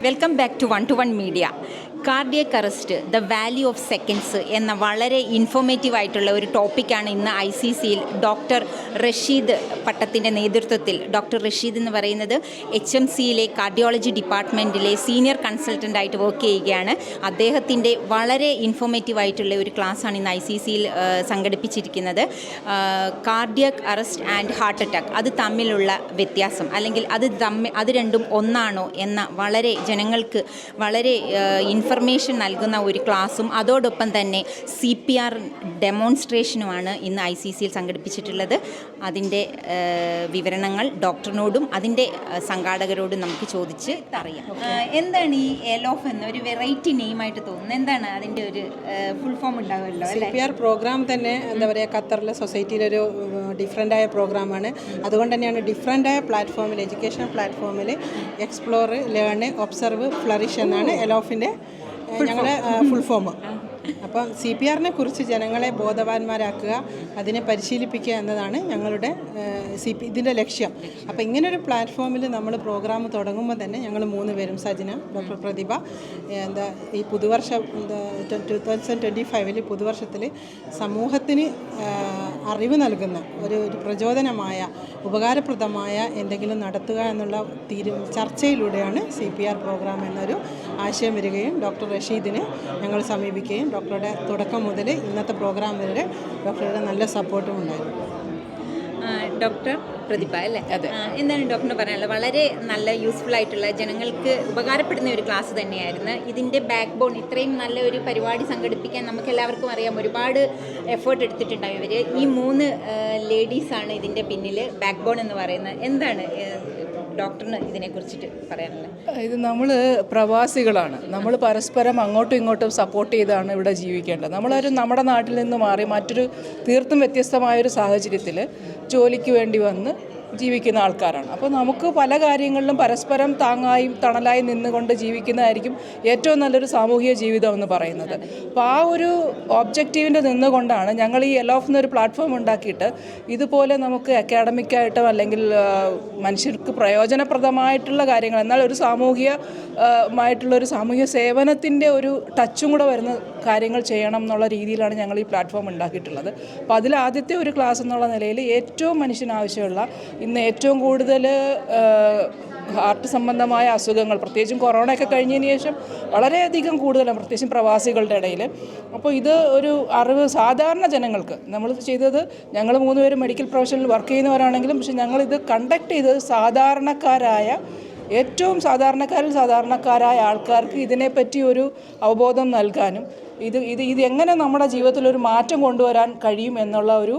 Welcome back to 1-to-1 media. Cardiac arrest the value of seconds എന്ന വളരെ informative ആയിട്ടുള്ള ഒരു ടോപ്പിക്കാണ് ഇന്ന് ICCയിൽ ഡോക്ടർ റഷീദ് പട്ടത്തിൻ്റെ നേതൃത്വത്തിൽ. ഡോക്ടർ റഷീദ് എന്ന് പറയുന്നത് HMCയിലെ കാർഡിയോളജി ഡിപ്പാർട്ട്മെൻറ്റിലെ സീനിയർ കൺസൾട്ടൻ്റായിട്ട് വർക്ക് ചെയ്യുകയാണ്. അദ്ദേഹത്തിൻ്റെ വളരെ ഇൻഫോർമേറ്റീവ് ആയിട്ടുള്ള ഒരു ക്ലാസ്സാണ് ഇന്ന് ICCയിൽ സംഘടിപ്പിച്ചിരിക്കുന്നത്. Cardiac arrest and heart attack അത് തമ്മിലുള്ള വ്യത്യാസം, അല്ലെങ്കിൽ അത് രണ്ടും ഒന്നാണോ എന്ന വളരെ ജനങ്ങൾക്ക് വളരെ ഇൻഫർമേഷൻ നൽകുന്ന ഒരു ക്ലാസ്സും അതോടൊപ്പം തന്നെ CPR ഡെമോൺസ്ട്രേഷനുമാണ് ഇന്ന് ICCയിൽ സംഘടിപ്പിച്ചിട്ടുള്ളത്. അതിൻ്റെ വിവരണങ്ങൾ ഡോക്ടറിനോടും അതിൻ്റെ സംഘാടകരോടും നമുക്ക് ചോദിച്ച് അറിയാം. എന്താണ് ഈ എലോഫ് എന്ന ഒരു വെറൈറ്റി നെയിമായിട്ട് തോന്നുന്നത്? എന്താണ് അതിൻ്റെ ഒരു ഫുൾ ഫോം ഉണ്ടാവുമല്ലോ? CPR പ്രോഗ്രാം തന്നെ എന്താ പറയുക, ഖത്തറിലെ സൊസൈറ്റിയിലൊരു ഡിഫറെൻ്റായ പ്രോഗ്രാമാണ്. അതുകൊണ്ട് തന്നെയാണ് ഡിഫറെൻ്റായ പ്ലാറ്റ്ഫോമിൽ, എഡ്യൂക്കേഷൻ പ്ലാറ്റ്ഫോമിൽ എക്സ്പ്ലോർ, ലേൺ, ഒബ്സർവ്, ഫ്ലറിഷ് എന്നാണ് എലോഫിൻ്റെ ഞങ്ങളുടെ ഫുൾ ഫോം. അപ്പം CPRനെ കുറിച്ച് ജനങ്ങളെ ബോധവാന്മാരാക്കുക, അതിനെ പരിശീലിപ്പിക്കുക എന്നതാണ് ഞങ്ങളുടെ ഇതിൻ്റെ ലക്ഷ്യം. അപ്പോൾ ഇങ്ങനൊരു പ്ലാറ്റ്ഫോമിൽ നമ്മൾ പ്രോഗ്രാം തുടങ്ങുമ്പോൾ തന്നെ ഞങ്ങൾ 3 പേരും, സജിന, ഡോക്ടർ പ്രതിഭ, ഈ പുതുവർഷം 2025 പുതുവർഷത്തിൽ സമൂഹത്തിന് അറിവ് നൽകുന്ന ഒരു പ്രചോദനമായ ഉപകാരപ്രദമായ എന്തെങ്കിലും നടത്തുക എന്നുള്ള ചർച്ചയിലൂടെയാണ് CPR പ്രോഗ്രാം എന്നൊരു ആശയം വരികയും ഡോക്ടർ റഷീദിനെ ഞങ്ങൾ സമീപിക്കുകയും ഡോക്ടറുടെ തുടക്കം മുതൽ ഇന്നത്തെ പ്രോഗ്രാം വരെ ഡോക്ടറുടെ നല്ല സപ്പോർട്ടും ഉണ്ടായിരുന്നു. ഡോക്ടർ പ്രതിഭ അല്ലേ? എന്താണ് ഡോക്ടറിന് പറയാനുള്ളത്? വളരെ നല്ല യൂസ്ഫുൾ ആയിട്ടുള്ള, ജനങ്ങൾക്ക് ഉപകാരപ്പെടുന്ന ഒരു ക്ലാസ് തന്നെയായിരുന്നു. ഇതിൻ്റെ ബാക്ക് ബോൺ, ഇത്രയും നല്ല ഒരു പരിപാടി സംഘടിപ്പിക്കാൻ നമുക്ക് എല്ലാവർക്കും അറിയാം, ഒരുപാട് എഫേർട്ട് എടുത്തിട്ടുണ്ടാവും ഇവർ. ഈ 3 ലേഡീസാണ് ഇതിൻ്റെ പിന്നിൽ ബാക്ക് ബോൺ എന്ന് പറയുന്നത്. എന്താണ് ഡോക്ടറിന് ഇതിനെക്കുറിച്ചിട്ട് പറയാനുള്ളത്? ഇത് നമ്മൾ പ്രവാസികളാണ്, നമ്മൾ പരസ്പരം അങ്ങോട്ടും ഇങ്ങോട്ടും സപ്പോർട്ട് ചെയ്താണ് ഇവിടെ ജീവിക്കേണ്ടത്. നമ്മുടെ നാട്ടിൽ നിന്ന് മാറി മറ്റൊരു തീർത്തും വ്യത്യസ്തമായൊരു സാഹചര്യത്തിൽ ജോലിക്ക് വേണ്ടി വന്ന് ജീവിക്കുന്ന ആൾക്കാരാണ്. അപ്പോൾ നമുക്ക് പല കാര്യങ്ങളിലും പരസ്പരം താങ്ങായും തണലായി നിന്നുകൊണ്ട് ജീവിക്കുന്നതായിരിക്കും ഏറ്റവും നല്ലൊരു സാമൂഹിക ജീവിതം എന്ന് പറയുന്നത്. അപ്പോൾ ആ ഒരു ഒബ്ജക്റ്റീവിൻ്റെ നിന്നുകൊണ്ടാണ് ഞങ്ങൾ ഈ എലോഫ് എന്നൊരു പ്ലാറ്റ്ഫോം ഉണ്ടാക്കിയിട്ട് ഇതുപോലെ നമുക്ക് അക്കാഡമിക്കായിട്ടും അല്ലെങ്കിൽ മനുഷ്യർക്ക് പ്രയോജനപ്രദമായിട്ടുള്ള കാര്യങ്ങൾ, എന്നാൽ ഒരു സാമൂഹികമായിട്ടുള്ളൊരു സാമൂഹിക സേവനത്തിൻ്റെ ഒരു ടച്ചും കൂടെ വരുന്ന കാര്യങ്ങൾ ചെയ്യണം എന്നുള്ള രീതിയിലാണ് ഞങ്ങൾ ഈ പ്ലാറ്റ്ഫോം ഉണ്ടാക്കിയിട്ടുള്ളത്. അപ്പോൾ അതിൽ ആദ്യത്തെ ഒരു ക്ലാസ് എന്നുള്ള നിലയിൽ ഏറ്റവും മനുഷ്യനാവശ്യമുള്ള, ഇന്ന് ഏറ്റവും കൂടുതൽ ഹാർട്ട് സംബന്ധമായ അസുഖങ്ങൾ, പ്രത്യേകിച്ചും കൊറോണയൊക്കെ കഴിഞ്ഞതിന് ശേഷം വളരെയധികം കൂടുതലാണ്, പ്രത്യേകിച്ചും പ്രവാസികളുടെ ഇടയിൽ. അപ്പോൾ ഇത് ഒരു അറിവ് സാധാരണ ജനങ്ങൾക്ക്, നമ്മൾ ചെയ്തത്, ഞങ്ങൾ 3 പേരും മെഡിക്കൽ പ്രൊഫഷനിൽ വർക്ക് ചെയ്യുന്നവരാണെങ്കിലും പക്ഷേ ഞങ്ങളിത് കണ്ടക്ട് ചെയ്തത് സാധാരണക്കാരായ, ഏറ്റവും സാധാരണക്കാരായ ആൾക്കാർക്ക് ഇതിനെപ്പറ്റി ഒരു അവബോധം നൽകാനും ഇത് എങ്ങനെ നമ്മുടെ ജീവിതത്തിലൊരു മാറ്റം കൊണ്ടുവരാൻ കഴിയും എന്നുള്ള ഒരു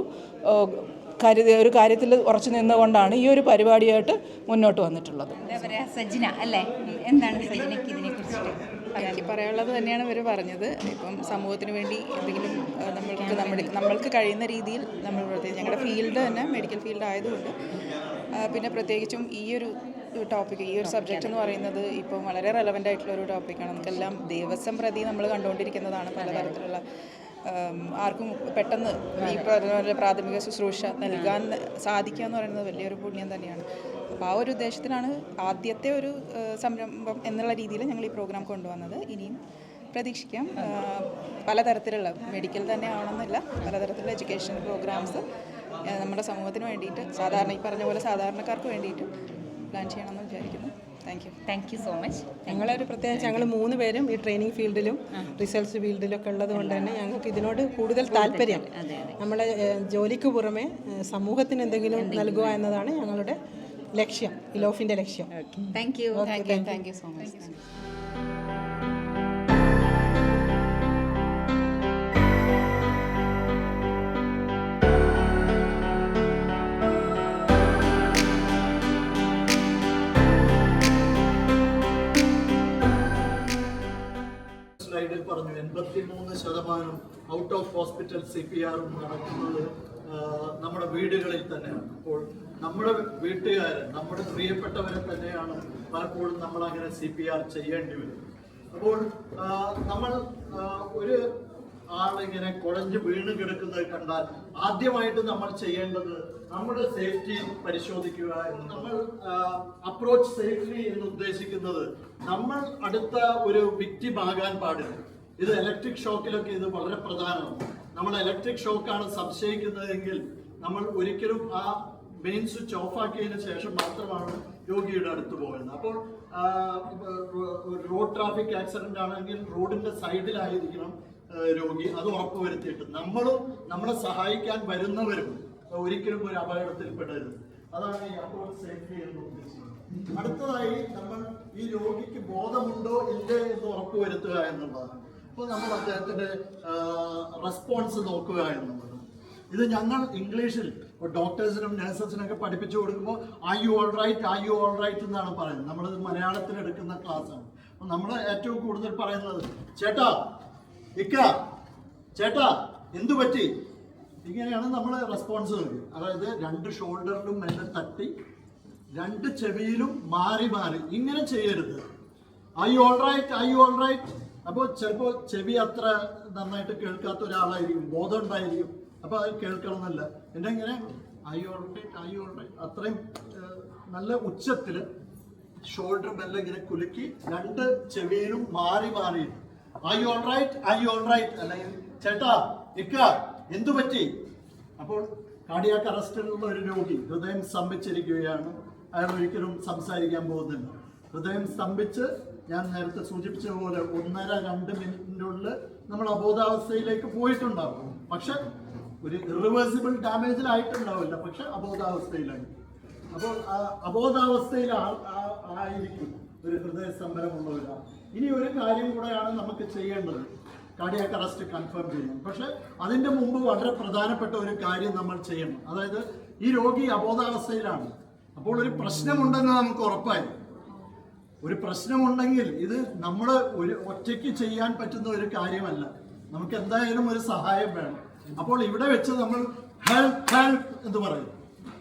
കാര്യത്തിൽ ഉറച്ചു നിന്നുകൊണ്ടാണ് ഈ ഒരു പരിപാടിയായിട്ട് മുന്നോട്ട് വന്നിട്ടുള്ളത്. സജിന അല്ലേ, എന്താണ് സജിനയ്ക്ക് ഇതിനെക്കുറിച്ചിട്ട്? എനിക്ക് പറയാനുള്ളത് തന്നെയാണ് ഇവർ പറഞ്ഞത്. ഇപ്പം സമൂഹത്തിന് വേണ്ടി എന്തെങ്കിലും നമ്മൾക്ക് കഴിയുന്ന രീതിയിൽ നമ്മൾ പ്രത്യേകിച്ച് ഞങ്ങളുടെ ഫീൽഡ് തന്നെ മെഡിക്കൽ ഫീൽഡ് ആയതുകൊണ്ട്, പിന്നെ പ്രത്യേകിച്ചും ഈ ഒരു ടോപ്പിക്ക്, ഈ ഒരു സബ്ജക്റ്റ് എന്ന് പറയുന്നത് ഇപ്പം വളരെ റെലവൻ്റ് ആയിട്ടുള്ള ഒരു ടോപ്പിക്കാണ്. നമുക്കെല്ലാം ദിവസം പ്രതി നമ്മൾ കണ്ടുകൊണ്ടിരിക്കുന്നതാണ് പലതരത്തിലുള്ള, ആർക്കും പെട്ടെന്ന് ഈ പ്രാഥമിക ശുശ്രൂഷ നൽകാൻ സാധിക്കുക എന്ന് പറയുന്നത് വലിയൊരു പുണ്യം തന്നെയാണ്. അപ്പോൾ ആ ഒരു ഉദ്ദേശത്തിലാണ് ആദ്യത്തെ ഒരു സംരംഭം എന്നുള്ള രീതിയിൽ ഞങ്ങൾ ഈ പ്രോഗ്രാം കൊണ്ടുവന്നത്. ഇനിയും പ്രതീക്ഷിക്കാം പലതരത്തിലുള്ള, മെഡിക്കൽ തന്നെ ആവണമെന്നില്ല, പലതരത്തിലുള്ള എഡ്യൂക്കേഷൻ പ്രോഗ്രാംസ് നമ്മുടെ സമൂഹത്തിന് വേണ്ടിയിട്ട്, സാധാരണ ഈ പറഞ്ഞ പോലെ സാധാരണക്കാർക്ക് വേണ്ടിയിട്ട് പ്ലാൻ ചെയ്യണമെന്ന് വിചാരിക്കുന്നു. Thank you so much. ഞങ്ങളൊരു പ്രത്യേകിച്ച് ഞങ്ങൾ 3 പേരും ഈ ട്രെയിനിങ് ഫീൽഡിലും റിസർച്ച് ഫീൽഡിലൊക്കെ ഉള്ളത് കൊണ്ട് തന്നെ ഞങ്ങൾക്ക് ഇതിനോട് കൂടുതൽ താല്പര്യം. നമ്മളെ ജോലിക്ക് പുറമെ സമൂഹത്തിന് എന്തെങ്കിലും നൽകുക എന്നതാണ് ഞങ്ങളുടെ ലക്ഷ്യം, എലോഫിൻ്റെ ലക്ഷ്യം. Thank you so much. പറഞ്ഞു 83% ഔട്ട് ഓഫ് ഹോസ്പിറ്റൽ CPR നടക്കുന്നത് നമ്മുടെ വീടുകളിൽ തന്നെയാണ്. അപ്പോൾ നമ്മുടെ വീട്ടുകാരെ, നമ്മുടെ പ്രിയപ്പെട്ടവരെ തന്നെയാണ് പലപ്പോഴും നമ്മൾ അങ്ങനെ CPR ചെയ്യേണ്ടി വരും. അപ്പോൾ നമ്മൾ ഒരു ആളിങ്ങനെ കുഴഞ്ഞു വീണ് കിടക്കുന്നത് കണ്ടാൽ ആദ്യമായിട്ട് നമ്മൾ ചെയ്യേണ്ടത് നമ്മുടെ സേഫ്റ്റി പരിശോധിക്കുക എന്ന്. നമ്മൾ അപ്രോച്ച് സേഫ്റ്റി എന്ന് ഉദ്ദേശിക്കുന്നത് നമ്മൾ അടുത്ത ഒരു വിക്ടിം ആകാൻ പാടില്ല. ഇത് ഇലക്ട്രിക് ഷോക്കിലൊക്കെ ഇത് വളരെ പ്രധാനമാണ്. നമ്മൾ ഇലക്ട്രിക് ഷോക്കാണ് സംശയിക്കുന്നതെങ്കിൽ നമ്മൾ ഒരിക്കലും ആ മെയിൻ സ്വിച്ച് ഓഫ് ആക്കിയതിന് ശേഷം മാത്രമാണ് രോഗിയുടെ അടുത്ത് പോകുന്നത്. അപ്പോൾ റോഡ് ട്രാഫിക് ആക്സിഡന്റ് ആണെങ്കിൽ റോഡിന്റെ സൈഡിലായിരിക്കണം രോഗി. അത് ഉറപ്പുവരുത്തിയിട്ട് നമ്മളും നമ്മളെ സഹായിക്കാൻ വരുന്നവരും ഒരിക്കലും ഒരു അപകടത്തിൽപ്പെടരുത്. അതാണ് ഈ അപ്രോച്ച് സേഫ്റ്റി എന്ന് ഉദ്ദേശിക്കുന്നത്. അടുത്തതായി നമ്മൾ ഈ രോഗിക്ക് ബോധമുണ്ടോ ഇല്ലേ എന്ന് ഉറപ്പുവരുത്തുക എന്നുള്ളതാണ്. അപ്പോൾ നമ്മൾ അദ്ദേഹത്തിന്റെ റെസ്പോൺസ് നോക്കുക എന്നുള്ളത്. ഇത് ഞങ്ങൾ ഇംഗ്ലീഷിൽ ഡോക്ടേഴ്സിനും നഴ്സസിനൊക്കെ പഠിപ്പിച്ചു കൊടുക്കുമ്പോൾ ആർ യു ഓൾ റൈറ്റ് എന്നാണ് പറയുന്നത്. നമ്മളിത് മലയാളത്തിൽ എടുക്കുന്ന ക്ലാസ്സാണ്. അപ്പോൾ നമ്മൾ ഏറ്റവും കൂടുതൽ പറയുന്നത് ചേട്ടാ, ഇക്ക, ചേട്ടാ, എന്തു പറ്റി, ഇങ്ങനെയാണ് നമ്മൾ റെസ്പോൺസ് നൽകുക. അതായത് 2 ഷോൾഡറിലും മെല്ലെ തട്ടി 2 ചെവിയിലും മാറി മാറി ഇങ്ങനെ ചെയ്യരുത്. Are you all right. അപ്പോൾ ചിലപ്പോൾ ചെവി അത്ര നന്നായിട്ട് കേൾക്കാത്ത ഒരാളായിരിക്കും, ബോധം ഉണ്ടായിരിക്കും. അപ്പോൾ അത് കേൾക്കണമെന്നല്ല, എൻ്റെ ഇങ്ങനെ ഐ ഓൾ റൈറ്റ് അത്രയും നല്ല ഉച്ചത്തിൽ ഷോൾഡർ മെല്ലെ ഇങ്ങനെ കുലുക്കി 2 ചെവിയിലും മാറി മാറി ഐ ഓൾ റൈറ്റ് അല്ലെങ്കിൽ ചേട്ടാ, ഇക്ക, എന്തു പറ്റി. അപ്പോൾ കാർഡിയാക് അറസ്റ്റിലുള്ള ഒരു രോഗി ഹൃദയം സ്തംഭിച്ചിരിക്കുകയാണ്. അയാൾ ഒരിക്കലും സംസാരിക്കാൻ പോകുന്നില്ല. ഹൃദയം സ്തംഭിച്ച് ഞാൻ നേരത്തെ സൂചിപ്പിച്ച പോലെ 1.5-2 മിനിറ്റിനുള്ളിൽ നമ്മൾ അബോധാവസ്ഥയിലേക്ക് പോയിട്ടുണ്ടാവും. പക്ഷെ ഒരു ഇറിവേഴ്സിബിൾ ഡാമേജിലായിട്ടുണ്ടാവില്ല, പക്ഷെ അബോധാവസ്ഥയിലായി. അപ്പോൾ അബോധാവസ്ഥയിൽ ആയിരിക്കും ഒരു ഹൃദയസ്തംഭനമുള്ള ഒരാൾ. ഇനി ഒരു കാര്യം കൂടെയാണ് നമുക്ക് ചെയ്യേണ്ടത്, കാർഡിയാക് അറസ്റ്റ് കൺഫേം ചെയ്യണം. പക്ഷെ അതിൻ്റെ മുമ്പ് വളരെ പ്രധാനപ്പെട്ട ഒരു കാര്യം നമ്മൾ ചെയ്യണം. അതായത് ഈ രോഗി അബോധാവസ്ഥയിലാണ്. അപ്പോൾ ഒരു പ്രശ്നമുണ്ടെന്ന് നമുക്ക് ഉറപ്പായി. ഒരു പ്രശ്നമുണ്ടെങ്കിൽ ഇത് നമ്മൾ ഒറ്റയ്ക്ക് ചെയ്യാൻ പറ്റുന്ന ഒരു കാര്യമല്ല. നമുക്ക് എന്തായാലും ഒരു സഹായം വേണം. അപ്പോൾ ഇവിടെ വെച്ച് നമ്മൾ ഹെൽപ്പ് എന്ന് പറയും.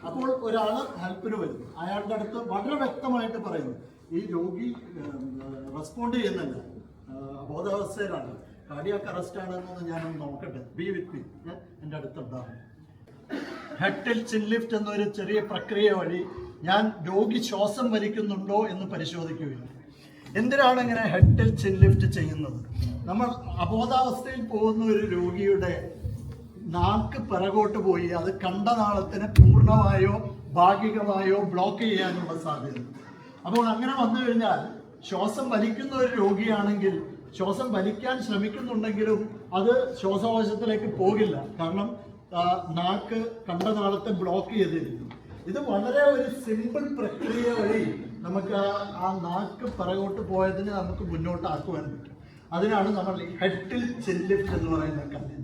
അപ്പോൾ ഒരാൾ ഹെൽപ്പിന് വരും. അയാളുടെ അടുത്ത് വളരെ വ്യക്തമായിട്ട് പറയുന്നു, ഈ രോഗി റെസ്പോണ്ട് ചെയ്യുന്നില്ല, അബോധാവസ്ഥയിലാണ്, കാർഡിയാക് അറസ്റ്റ് ആണെന്നൊന്ന് ഞാനൊന്ന് നോക്കട്ടെ, ബി വിത്ത് മീ, എൻ്റെ അടുത്തുണ്ടാകും. ഹെഡ് ടിൽറ്റ് ചിൻ ലിഫ്റ്റ് എന്നൊരു ചെറിയ പ്രക്രിയ വഴി ഞാൻ രോഗി ശ്വാസം വലിക്കുന്നുണ്ടോ എന്ന് പരിശോധിക്കുകയാണ്. എന്തിനാണ് ഇങ്ങനെ ഹെഡ് ടിൽറ്റ് ചിൻ ലിഫ്റ്റ് ചെയ്യുന്നത്? നമ്മൾ അബോധാവസ്ഥയിൽ പോകുന്ന ഒരു രോഗിയുടെ നാക്ക് പിറകോട്ട് പോയി അത് കണ്ടനാളത്തിന് പൂർണ്ണമായോ ഭാഗികമായോ ബ്ലോക്ക് ചെയ്യാനുള്ള സാധ്യത. അപ്പോൾ അങ്ങനെ വന്നു കഴിഞ്ഞാൽ ശ്വാസം വലിക്കുന്ന ഒരു രോഗിയാണെങ്കിൽ ശ്വാസം വലിക്കാൻ ശ്രമിക്കുന്നുണ്ടെങ്കിലും അത് ശ്വാസകോശത്തിലേക്ക് പോകില്ല. കാരണം നാക്ക് കണ്ടനാളത്തെ ബ്ലോക്ക് ചെയ്തിരിക്കും. ഇത് വളരെ ഒരു സിമ്പിൾ പ്രക്രിയ വഴി നമുക്ക് ആ നാക്ക് പിറകോട്ട് പോയതിന് നമുക്ക് മുന്നോട്ടാക്കുവാൻ പറ്റും. അതിനാണ് നമ്മൾ ഈ ഹെഡ് ടിൽറ്റ് ചിൻ ലിഫ്റ്റ് എന്ന് പറയുന്ന കാര്യം.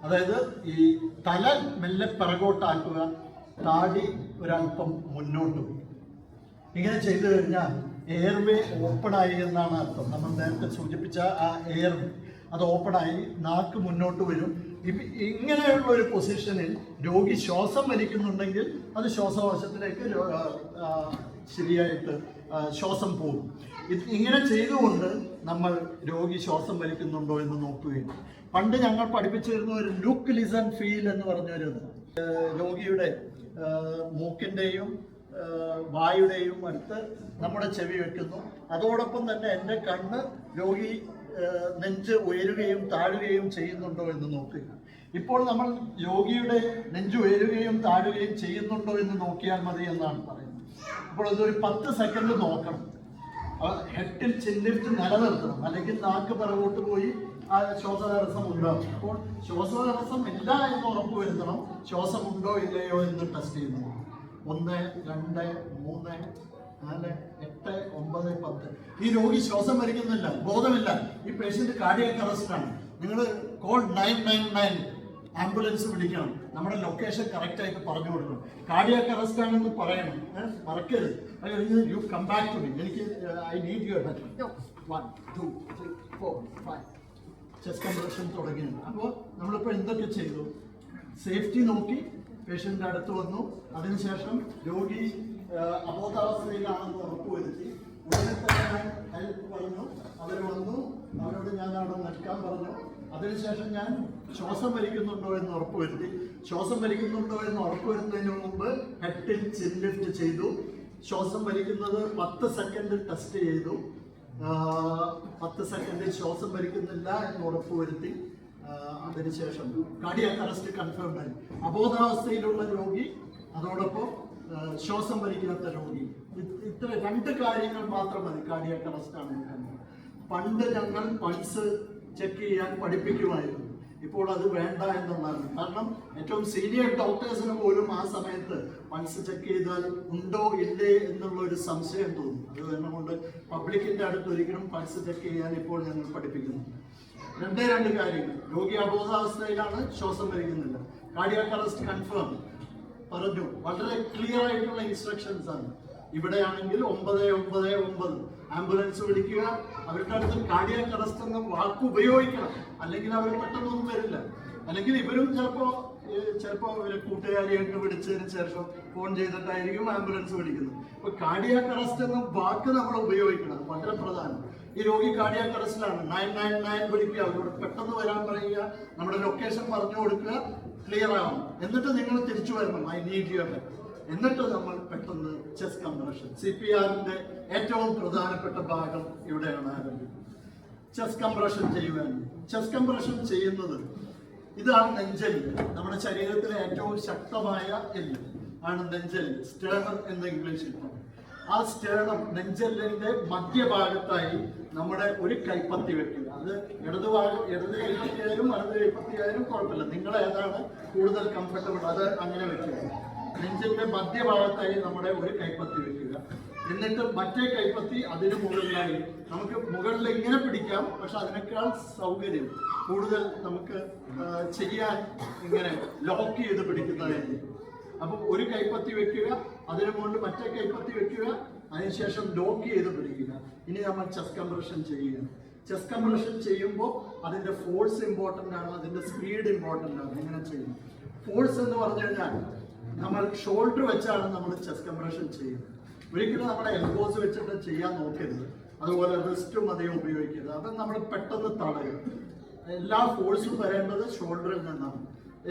അതായത് ഈ തല മെല്ലെ പിറകോട്ടാക്കുക, താടി ഒരല്പം മുന്നോട്ട് പോകും. ഇങ്ങനെ ചെയ്തു കഴിഞ്ഞാൽ എയർവേ ഓപ്പണായി എന്നാണ് അർത്ഥം. നമ്മൾ നേരത്തെ സൂചിപ്പിച്ച ആ എയർവേ അത് ഓപ്പണായി, നാക്ക് മുന്നോട്ട് വരും. ഇങ്ങനെയുള്ള ഒരു പൊസിഷനിൽ രോഗി ശ്വാസം വലിക്കുന്നുണ്ടെങ്കിൽ അത് ശ്വാസകോശത്തിലേക്ക് ശരിയായിട്ട് ശ്വാസം പോകും. ഇങ്ങനെ ചെയ്തുകൊണ്ട് നമ്മൾ രോഗി ശ്വാസം വലിക്കുന്നുണ്ടോ എന്ന് നോക്കുകയും. പണ്ട് ഞങ്ങൾ പഠിപ്പിച്ചിരുന്ന ഒരു ലുക്ക്, ലിസൺ, ഫീൽ എന്ന് പറഞ്ഞൊരു രോഗിയുടെ മൂക്കിൻ്റെയും വായുടെയും അടുത്ത് നമ്മുടെ ചെവി വെക്കുന്നു. അതോടൊപ്പം തന്നെ എൻ്റെ കണ്ണ് രോഗി നെഞ്ച് ഉയരുകയും താഴുകയും ചെയ്യുന്നുണ്ടോ എന്ന് നോക്കുക. ഇപ്പോൾ നമ്മൾ രോഗിയുടെ നെഞ്ച് ഉയരുകയും താഴുകയും ചെയ്യുന്നുണ്ടോ എന്ന് നോക്കിയാൽ മതി എന്നാണ് പറയുന്നത്. അപ്പോൾ അതൊരു 10 സെക്കൻഡ് നോക്കണം. ഹെഡ് ടിൽറ്റ് ചിൻ ലിഫ്റ്റ് നിലനിർത്തണം, അല്ലെങ്കിൽ നാക്ക് പിറകോട്ട് പോയി ആ ശ്വാസതടസ്സം ഉണ്ടാവും. അപ്പോൾ ശ്വാസതടസ്സം ഇല്ല എന്ന് ഉറപ്പുവരുത്തണം. ശ്വാസം ഉണ്ടോ ഇല്ലയോ എന്ന് ടെസ്റ്റ് ചെയ്യുന്നു. 1, 2, 3, 4, 8, 9, 10. ഈ രോഗി ശ്വാസം വലിക്കുന്നില്ല, ബോധമില്ല. ഈ പേഷ്യന്റ് കാർഡിയാക് അറസ്റ്റ് ആണ്. നിങ്ങൾ കോൾ 999 ആംബുലൻസ് വിളിക്കണം. നമ്മുടെ ലൊക്കേഷൻ കറക്റ്റ് ആയിട്ട് പറഞ്ഞു കൊടുക്കണം. കാർഡിയാക് അറസ്റ്റ് ആണെന്ന് പറയണം, മറക്കരുത്. അത് കഴിഞ്ഞ് you come back to me, എനിക്ക് I need your help. 1, 2, 3, 4, 5 chest compression തുടങ്ങിയത്. അപ്പോൾ നമ്മളിപ്പോൾ എന്തൊക്കെ ചെയ്തു? സേഫ്റ്റി നോക്കി, പേഷ്യൻ്റെ അടുത്ത് വന്നു. അതിനുശേഷം രോഗി അബോധാവസ്ഥയിലാണെന്ന് ഉറപ്പുവരുത്തി. ഉടനെ തന്നെ ഞാൻ ഹെൽപ്പ് പറഞ്ഞു. അവർ വന്നു, അവരോട് ഞാൻ അവിടെ നിൽക്കാൻ പറഞ്ഞു. അതിനുശേഷം ഞാൻ ശ്വാസം വലിക്കുന്നുണ്ടോ എന്ന് ഉറപ്പുവരുത്തി. ശ്വാസം വലിക്കുന്നുണ്ടോ എന്ന് ഉറപ്പുവരുത്തുന്നതിന് മുമ്പ് ഹെഡ് ടിൽറ്റ്, ചിൻ ലിഫ്റ്റ് ചെയ്തു. ശ്വാസം വലിക്കുന്നത് 10 സെക്കൻഡ് ടെസ്റ്റ് ചെയ്തു. 10 സെക്കൻഡിൽ ശ്വാസം വലിക്കുന്നില്ല എന്ന് ഉറപ്പുവരുത്തി. അതിനുശേഷം കാർഡിയാക് അറസ്റ്റ് കൺഫേം ആയി. അബോധാവസ്ഥയിലുള്ള രോഗി, അതോടൊപ്പം ശ്വാസം വലിക്കാത്ത രോഗി, ഇത്ര 2 കാര്യങ്ങൾ മാത്രം മതി കാർഡിയാക് അറസ്റ്റ് ആണ്. പണ്ട് ഞങ്ങൾ പൾസ് ചെക്ക് ചെയ്യാൻ പഠിപ്പിക്കുമായിരുന്നു. ഇപ്പോൾ അത് വേണ്ട എന്നുള്ളതാണ്. കാരണം ഏറ്റവും സീനിയർ ഡോക്ടേഴ്സിന് പോലും ആ സമയത്ത് പൾസ് ചെക്ക് ചെയ്താൽ ഉണ്ടോ ഇല്ലേ എന്നുള്ള ഒരു സംശയം തോന്നും. അത് കാരണം കൊണ്ട് പബ്ലിക്കിന്റെ അടുത്ത് ഒരിക്കലും പൾസ് ചെക്ക് ചെയ്യാൻ ഇപ്പോൾ ഞങ്ങൾ പഠിപ്പിക്കുന്നു. 2 കാര്യങ്ങൾ. രോഗി അബോധാവസ്ഥയിലാണ്, ശ്വാസം വലിക്കുന്നില്ല. കാർഡിയാക് അറസ്റ്റ് കൺഫേം പറഞ്ഞു. വളരെ ക്ലിയർ ആയിട്ടുള്ള ഇൻസ്ട്രക്ഷൻസ് ആണ്. ഇവിടെയാണെങ്കിൽ 999 ആംബുലൻസ് വിളിക്കുക. അവരുടെ അടുത്ത് കാർഡിയാക് അറസ്റ്റ് എന്ന വാക്ക് ഉപയോഗിക്കണം, അല്ലെങ്കിൽ അവർ പെട്ടെന്നൊന്നും വരില്ല. അല്ലെങ്കിൽ ഇവരും ചിലപ്പോൾ ഇവരെ കൂട്ടുകാരിയായിട്ട് വിളിച്ചതിന് ശേഷം ഫോൺ ചെയ്തിട്ടായിരിക്കും ആംബുലൻസ് വിളിക്കുന്നത്. അപ്പൊ കാർഡിയാക് അറസ്റ്റ് എന്ന വാക്ക് നമ്മൾ ഉപയോഗിക്കണം, വളരെ പ്രധാനം. ഈ രോഗി കാർഡിയാക് അറസ്റ്റിലാണ്, 999 വിളിക്കുക, അവരോട് പെട്ടെന്ന് വരാൻ പറയുക, നമ്മുടെ ലൊക്കേഷൻ പറഞ്ഞു കൊടുക്കുക, ക്ലിയർ ആവണം. എന്നിട്ട് നിങ്ങൾ തിരിച്ചു വരണം, ഐ നീഡ് യുവർ ഹെൽപ്പ്. എന്നിട്ട് നമ്മൾ പെട്ടെന്ന് ചെസ്റ്റ് കംപ്രഷൻ, CPRന്റെ ഏറ്റവും പ്രധാനപ്പെട്ട ഭാഗം ഇവിടെയാണ് ആരംഭിക്കുന്നത്. ചെസ്റ്റ് കംപ്രഷൻ ചെയ്യുവാൻ, ചെസ്റ്റ് കംപ്രഷൻ ചെയ്യുന്നത് ഇതാണ് നെഞ്ചെല്ല്. നമ്മുടെ ശരീരത്തിലെ ഏറ്റവും ശക്തമായ എല്ല് ആണ് നെഞ്ചെല്ല്, സ്റ്റേർണം എന്ന് ഇംഗ്ലീഷിൽ പറയും. ആ സ്റ്റേർണം, നെഞ്ചെല്ലിന്റെ മധ്യഭാഗത്തായി നമ്മുടെ ഒരു കൈപ്പത്തി വെക്കുക. അത് ഇടത് കൈപ്പത്തിയായാലും വലത് കൈപ്പത്തിയായാലും കുഴപ്പമില്ല, നിങ്ങൾ ഏതാണ് കൂടുതൽ കംഫർട്ടബിൾ അത് അങ്ങനെ വെക്കുക. നെഞ്ചിന്റെ മധ്യഭാഗത്തായി നമ്മുടെ ഒരു കൈപ്പത്തി വെക്കുക. എന്നിട്ട് മറ്റേ കൈപ്പത്തി അതിന് മുകളിലായി, നമുക്ക് മുകളിൽ ഇങ്ങനെ പിടിക്കാം, പക്ഷെ അതിനേക്കാൾ സൗകര്യം കൂടുതൽ നമുക്ക് ചെയ്യാൻ ഇങ്ങനെ ലോക്ക് ചെയ്ത് പിടിക്കുന്നതായിരിക്കും. അപ്പൊ ഒരു കൈപ്പത്തി വെക്കുക, അതിന് മുകളിൽ മറ്റേ കൈപ്പത്തി വെക്കുക, അതിനുശേഷം ലോക്ക് ചെയ്ത് പിടിക്കുക. ഇനി നമ്മൾ ചെസ്റ്റ് കംപ്രഷൻ ചെയ്യുക. ചെസ്റ്റ് കംപ്രഷൻ ചെയ്യുമ്പോൾ അതിന്റെ ഫോഴ്സ് ഇമ്പോർട്ടൻ്റ് ആണ്, അതിന്റെ സ്പീഡ് ഇമ്പോർട്ടൻ്റ് ആണ്. ഇങ്ങനെ ചെയ്യും. ഫോഴ്സ് എന്ന് പറഞ്ഞു കഴിഞ്ഞാൽ നമ്മൾ ഷോൾഡർ വെച്ചാണ് നമ്മൾ ചെസ്റ്റ് കംപ്രഷൻ ചെയ്യുന്നത്. ഒരിക്കലും നമ്മുടെ എൽബോസ് വെച്ചിട്ട് ചെയ്യാൻ നോക്കരുത്. അതുപോലെ റിസ്റ്റും അധികം ഉപയോഗിക്കരുത്. അത് നമ്മൾ പെട്ടെന്ന് തടയും. എല്ലാ ഫോഴ്സും വരേണ്ടത് ഷോൾഡറിൽ നിന്നാണ്.